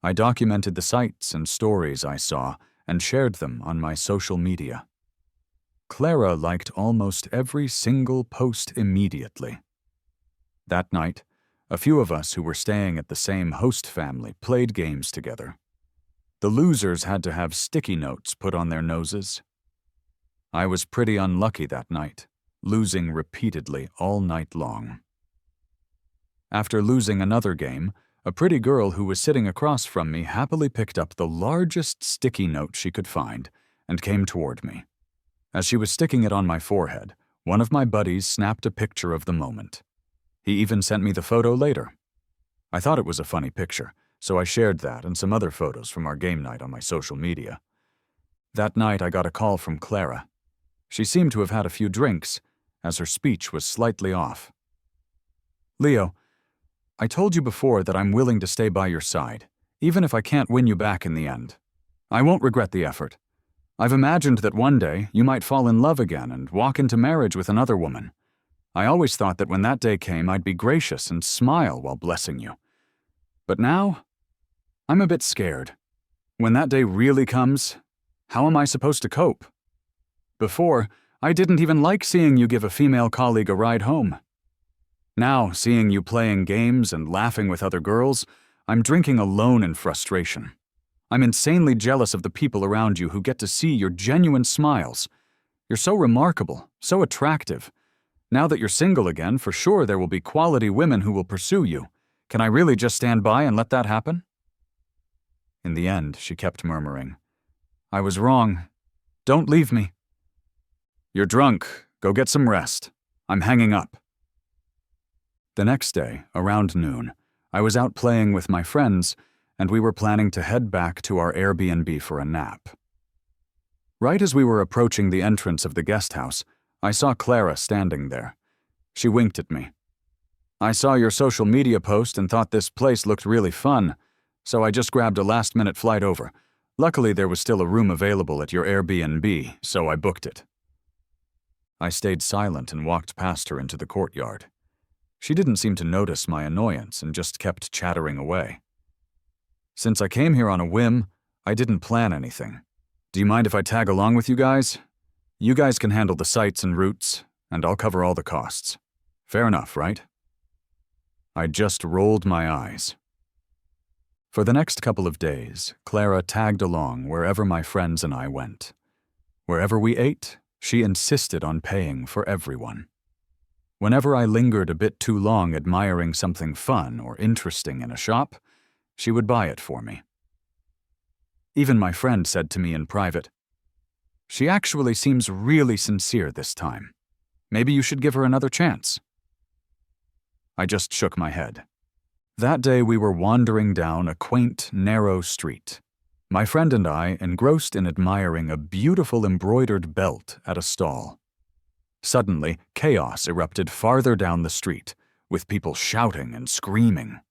I documented the sights and stories I saw and shared them on my social media. Clara liked almost every single post immediately. That night, a few of us who were staying at the same host family played games together. The losers had to have sticky notes put on their noses. I was pretty unlucky that night, losing repeatedly all night long. After losing another game, a pretty girl who was sitting across from me happily picked up the largest sticky note she could find and came toward me. As she was sticking it on my forehead, one of my buddies snapped a picture of the moment. He even sent me the photo later. I thought it was a funny picture, so I shared that and some other photos from our game night on my social media. That night I got a call from Clara. She seemed to have had a few drinks, as her speech was slightly off. "Leo, I told you before that I'm willing to stay by your side, even if I can't win you back in the end. I won't regret the effort. I've imagined that one day you might fall in love again and walk into marriage with another woman. I always thought that when that day came, I'd be gracious and smile while blessing you. But now, I'm a bit scared. When that day really comes, how am I supposed to cope? Before, I didn't even like seeing you give a female colleague a ride home. Now, seeing you playing games and laughing with other girls, I'm drinking alone in frustration. I'm insanely jealous of the people around you who get to see your genuine smiles. You're so remarkable, so attractive. Now that you're single again, for sure there will be quality women who will pursue you. Can I really just stand by and let that happen? In the end, she kept murmuring, I was wrong. Don't leave me. You're drunk. Go get some rest. I'm hanging up. The next day, around noon, I was out playing with my friends, and we were planning to head back to our Airbnb for a nap. Right as we were approaching the entrance of the guest house, I saw Clara standing there. She winked at me. I saw your social media post and thought this place looked really fun, so I just grabbed a last-minute flight over. Luckily, there was still a room available at your Airbnb, so I booked it. I stayed silent and walked past her into the courtyard. She didn't seem to notice my annoyance and just kept chattering away. Since I came here on a whim, I didn't plan anything. Do you mind if I tag along with you guys? You guys can handle the sights and routes, and I'll cover all the costs. Fair enough, right? I just rolled my eyes. For the next couple of days, Clara tagged along wherever my friends and I went. Wherever we ate, she insisted on paying for everyone. Whenever I lingered a bit too long admiring something fun or interesting in a shop, she would buy it for me. Even my friend said to me in private, "She actually seems really sincere this time. Maybe you should give her another chance." I just shook my head. That day we were wandering down a quaint, narrow street. My friend and I engrossed in admiring a beautiful embroidered belt at a stall. Suddenly, chaos erupted farther down the street, with people shouting and screaming.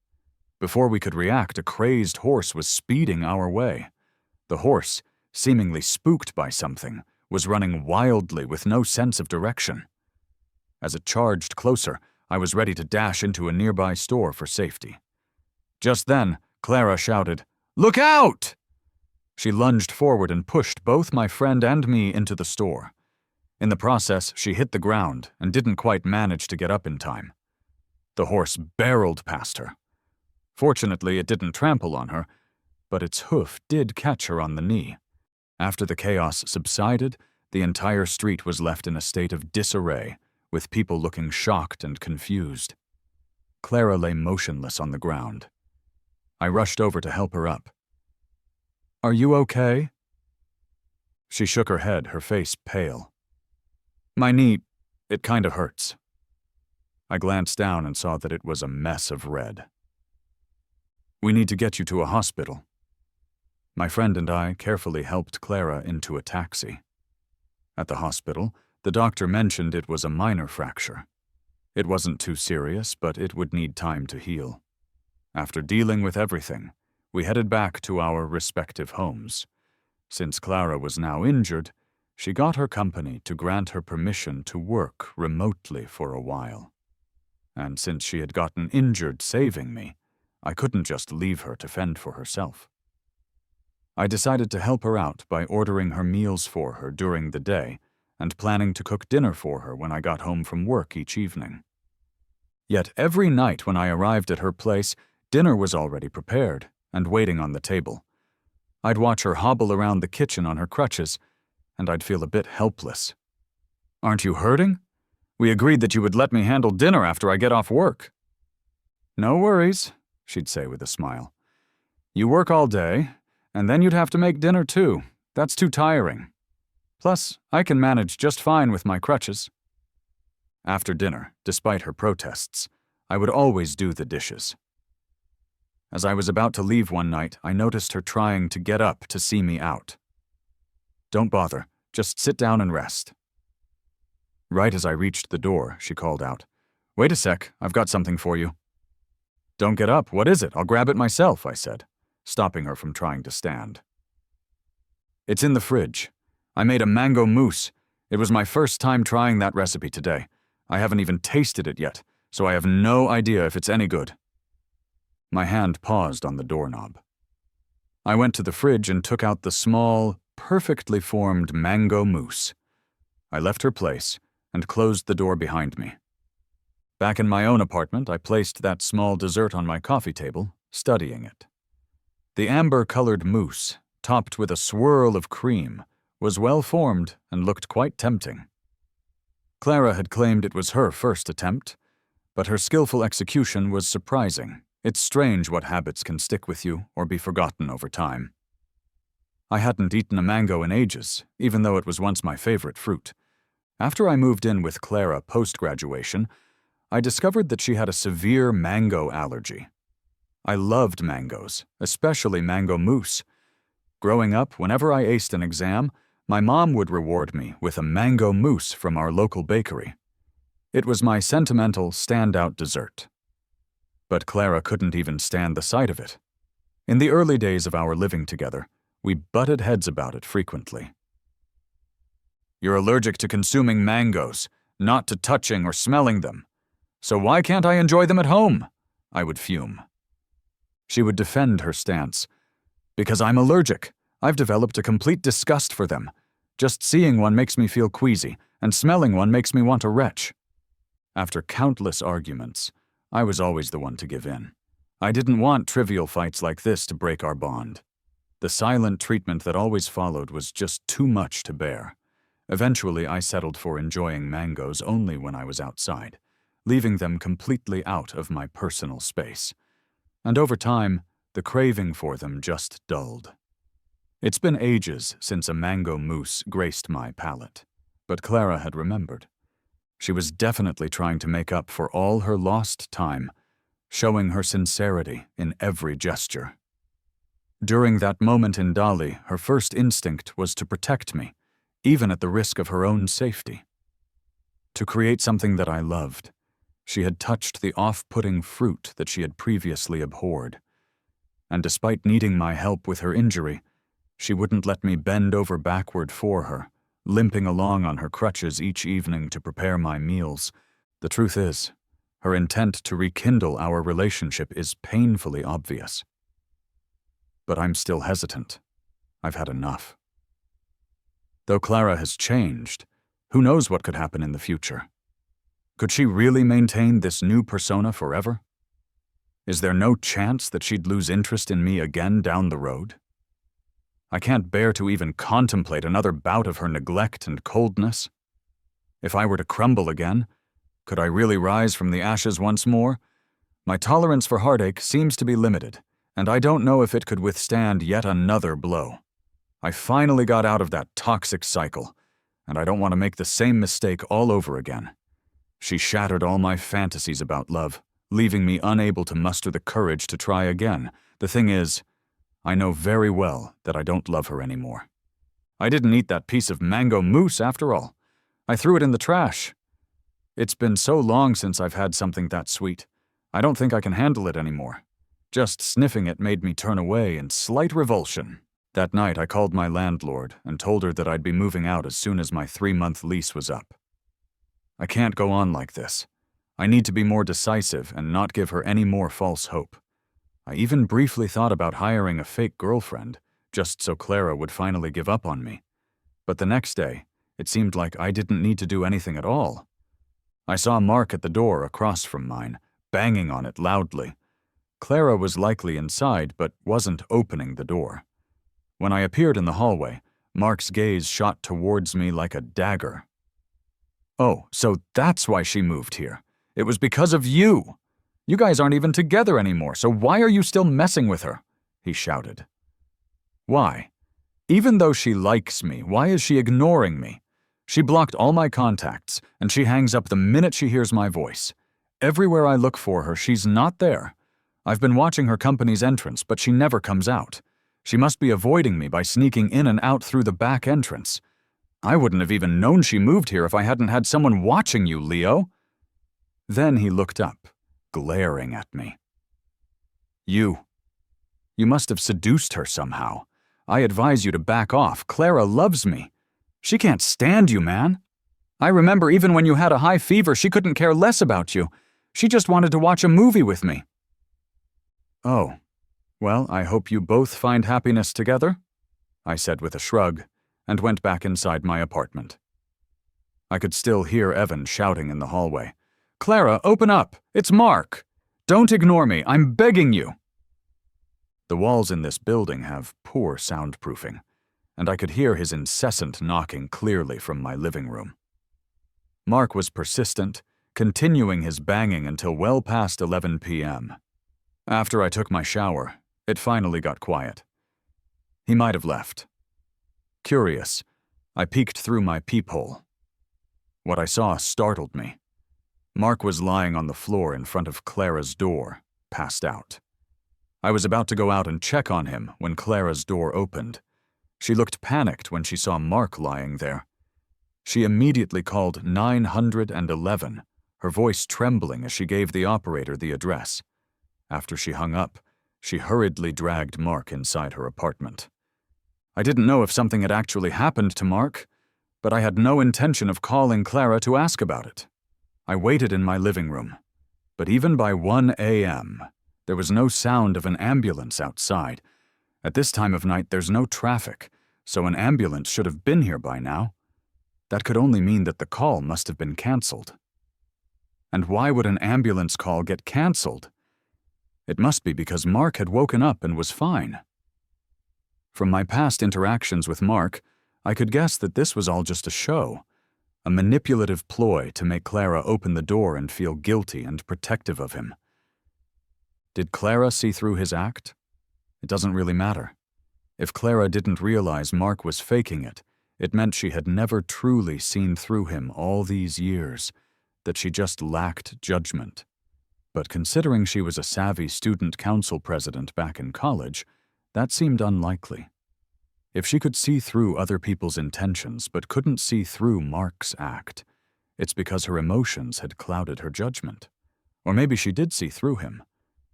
Before we could react, a crazed horse was speeding our way. The horse, seemingly spooked by something, was running wildly with no sense of direction. As it charged closer, I was ready to dash into a nearby store for safety. Just then, Clara shouted, "Look out!" She lunged forward and pushed both my friend and me into the store. In the process, she hit the ground and didn't quite manage to get up in time. The horse barreled past her. Fortunately, it didn't trample on her, but its hoof did catch her on the knee. After the chaos subsided, the entire street was left in a state of disarray, with people looking shocked and confused. Clara lay motionless on the ground. I rushed over to help her up. "Are you okay?" She shook her head, her face pale. "My knee, it kind of hurts." I glanced down and saw that it was a mess of red. "We need to get you to a hospital." My friend and I carefully helped Clara into a taxi. At the hospital, the doctor mentioned it was a minor fracture. It wasn't too serious, but it would need time to heal. After dealing with everything, we headed back to our respective homes. Since Clara was now injured, she got her company to grant her permission to work remotely for a while. And since she had gotten injured saving me, I couldn't just leave her to fend for herself. I decided to help her out by ordering her meals for her during the day and planning to cook dinner for her when I got home from work each evening. Yet every night when I arrived at her place, dinner was already prepared and waiting on the table. I'd watch her hobble around the kitchen on her crutches, and I'd feel a bit helpless. "Aren't you hurting? We agreed that you would let me handle dinner after I get off work." "No worries," she'd say with a smile. "You work all day, and then you'd have to make dinner too. That's too tiring. Plus, I can manage just fine with my crutches." After dinner, despite her protests, I would always do the dishes. As I was about to leave one night, I noticed her trying to get up to see me out. "Don't bother, just sit down and rest." Right as I reached the door, she called out, "Wait a sec, I've got something for you." "Don't get up, what is it? I'll grab it myself," I said, stopping her from trying to stand. "It's in the fridge. I made a mango mousse. It was my first time trying that recipe today. I haven't even tasted it yet, so I have no idea if it's any good." My hand paused on the doorknob. I went to the fridge and took out the small, perfectly formed mango mousse. I left her place and closed the door behind me. Back in my own apartment, I placed that small dessert on my coffee table, studying it. The amber-colored mousse, topped with a swirl of cream, was well-formed and looked quite tempting. Clara had claimed it was her first attempt, but her skillful execution was surprising. It's strange what habits can stick with you or be forgotten over time. I hadn't eaten a mango in ages, even though it was once my favorite fruit. After I moved in with Clara post-graduation, I discovered that she had a severe mango allergy. I loved mangoes, especially mango mousse. Growing up, whenever I aced an exam, my mom would reward me with a mango mousse from our local bakery. It was my sentimental, standout dessert. But Clara couldn't even stand the sight of it. In the early days of our living together, we butted heads about it frequently. "You're allergic to consuming mangoes, not to touching or smelling them. So why can't I enjoy them at home?" I would fume. She would defend her stance. "Because I'm allergic. I've developed a complete disgust for them. Just seeing one makes me feel queasy, and smelling one makes me want to retch." After countless arguments, I was always the one to give in. I didn't want trivial fights like this to break our bond. The silent treatment that always followed was just too much to bear. Eventually, I settled for enjoying mangoes only when I was outside, leaving them completely out of my personal space. And over time, the craving for them just dulled. It's been ages since a mango mousse graced my palate, but Clara had remembered. She was definitely trying to make up for all her lost time, showing her sincerity in every gesture. During that moment in Dali, her first instinct was to protect me, even at the risk of her own safety. To create something that I loved, she had touched the off-putting fruit that she had previously abhorred. And despite needing my help with her injury, she wouldn't let me bend over backward for her, limping along on her crutches each evening to prepare my meals. The truth is, her intent to rekindle our relationship is painfully obvious. But I'm still hesitant. I've had enough. Though Clara has changed, who knows what could happen in the future? Could she really maintain this new persona forever? Is there no chance that she'd lose interest in me again down the road? I can't bear to even contemplate another bout of her neglect and coldness. If I were to crumble again, could I really rise from the ashes once more? My tolerance for heartache seems to be limited, and I don't know if it could withstand yet another blow. I finally got out of that toxic cycle, and I don't want to make the same mistake all over again. She shattered all my fantasies about love, leaving me unable to muster the courage to try again. The thing is, I know very well that I don't love her anymore. I didn't eat that piece of mango mousse after all. I threw it in the trash. It's been so long since I've had something that sweet. I don't think I can handle it anymore. Just sniffing it made me turn away in slight revulsion. That night, I called my landlord and told her that I'd be moving out as soon as my 3-month lease was up. I can't go on like this. I need to be more decisive and not give her any more false hope. I even briefly thought about hiring a fake girlfriend, just so Clara would finally give up on me. But the next day, it seemed like I didn't need to do anything at all. I saw Mark at the door across from mine, banging on it loudly. Clara was likely inside, but wasn't opening the door. When I appeared in the hallway, Mark's gaze shot towards me like a dagger. "Oh, so that's why she moved here. It was because of you. You guys aren't even together anymore, so why are you still messing with her?" he shouted. "Why? Even though she likes me, why is she ignoring me? She blocked all my contacts, and she hangs up the minute she hears my voice. Everywhere I look for her, she's not there. I've been watching her company's entrance, but she never comes out. She must be avoiding me by sneaking in and out through the back entrance. I wouldn't have even known she moved here if I hadn't had someone watching you, Leo." Then he looked up, glaring at me. You must have seduced her somehow. I advise you to back off. Clara loves me. She can't stand you, man." I remember even when you had a high fever, she couldn't care less about you. She just wanted to watch a movie with me." "Oh, well, I hope you both find happiness together," I said with a shrug, and went back inside my apartment. I could still hear Evan shouting in the hallway. "Clara, open up! It's Mark! Don't ignore me, I'm begging you!" The walls in this building have poor soundproofing, and I could hear his incessant knocking clearly from my living room. Mark was persistent, continuing his banging until well past 11 p.m. After I took my shower, it finally got quiet. He might have left. Curious, I peeked through my peephole. What I saw startled me. Mark was lying on the floor in front of Clara's door, passed out. I was about to go out and check on him when Clara's door opened. She looked panicked when she saw Mark lying there. She immediately called 911, her voice trembling as she gave the operator the address. After she hung up, she hurriedly dragged Mark inside her apartment. I didn't know if something had actually happened to Mark, but I had no intention of calling Clara to ask about it. I waited in my living room, but even by 1 a.m., there was no sound of an ambulance outside. At this time of night, there's no traffic, so an ambulance should have been here by now. That could only mean that the call must have been canceled. And why would an ambulance call get canceled? It must be because Mark had woken up and was fine. From my past interactions with Mark, I could guess that this was all just a show, a manipulative ploy to make Clara open the door and feel guilty and protective of him. Did Clara see through his act? It doesn't really matter. If Clara didn't realize Mark was faking it, it meant she had never truly seen through him all these years, that she just lacked judgment. But considering she was a savvy student council president back in college, that seemed unlikely. If she could see through other people's intentions but couldn't see through Mark's act, it's because her emotions had clouded her judgment. Or maybe she did see through him,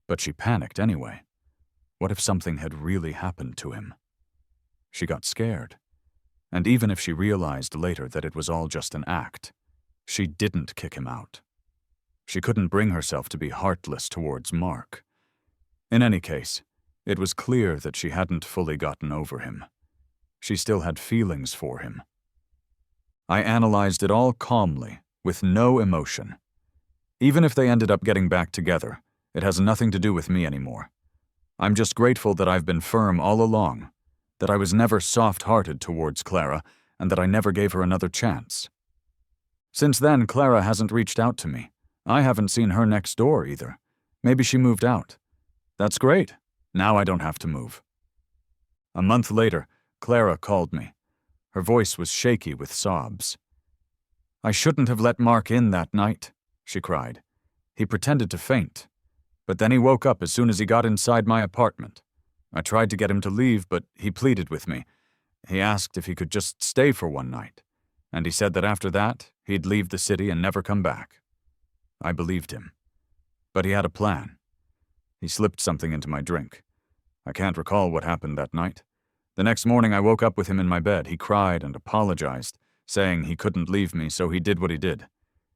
but she panicked anyway. What if something had really happened to him? She got scared. And even if she realized later that it was all just an act, she didn't kick him out. She couldn't bring herself to be heartless towards Mark. In any case, it was clear that she hadn't fully gotten over him. She still had feelings for him. I analyzed it all calmly, with no emotion. Even if they ended up getting back together, it has nothing to do with me anymore. I'm just grateful that I've been firm all along, that I was never soft-hearted towards Clara, and that I never gave her another chance. Since then, Clara hasn't reached out to me. I haven't seen her next door either. Maybe she moved out. That's great. Now I don't have to move. A month later, Clara called me. Her voice was shaky with sobs. "I shouldn't have let Mark in that night," she cried. "He pretended to faint. But then he woke up as soon as he got inside my apartment. I tried to get him to leave, but he pleaded with me. He asked if he could just stay for one night, and he said that after that, he'd leave the city and never come back. I believed him. But he had a plan. He slipped something into my drink. I can't recall what happened that night. The next morning I woke up with him in my bed. He cried and apologized, saying he couldn't leave me, so he did what he did.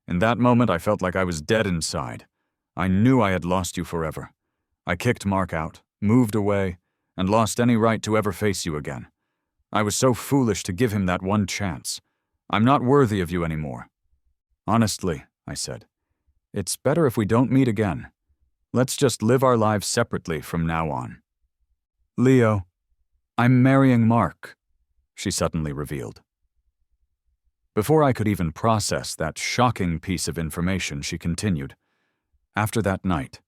In that moment, I felt like I was dead inside. I knew I had lost you forever. I kicked Mark out, moved away, and lost any right to ever face you again. I was so foolish to give him that one chance. I'm not worthy of you anymore. Honestly, I said, it's better if we don't meet again. Let's just live our lives separately from now on. Leo, I'm marrying Mark, she suddenly revealed. Before I could even process that shocking piece of information, she continued. After that night,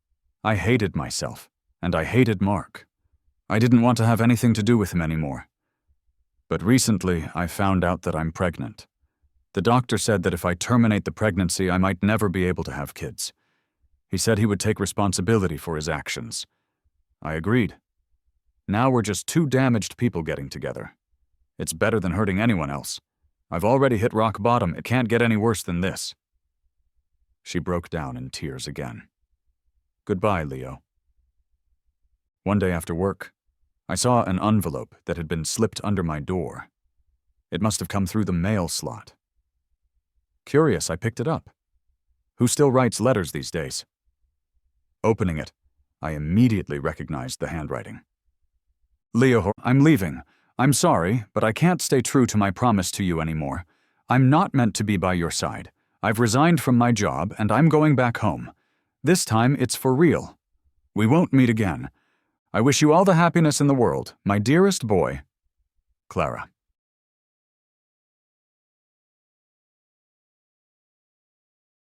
I hated myself, and I hated Mark. I didn't want to have anything to do with him anymore. But recently, I found out that I'm pregnant. The doctor said that if I terminate the pregnancy, I might never be able to have kids. He said he would take responsibility for his actions. I agreed. Now we're just two damaged people getting together. It's better than hurting anyone else. I've already hit rock bottom. It can't get any worse than this. She broke down in tears again. Goodbye, Leo. One day after work, I saw an envelope that had been slipped under my door. It must have come through the mail slot. Curious, I picked it up. Who still writes letters these days? Opening it, I immediately recognized the handwriting. Leo, I'm leaving. I'm sorry, but I can't stay true to my promise to you anymore. I'm not meant to be by your side. I've resigned from my job, and I'm going back home. This time, it's for real. We won't meet again. I wish you all the happiness in the world, my dearest boy, Clara.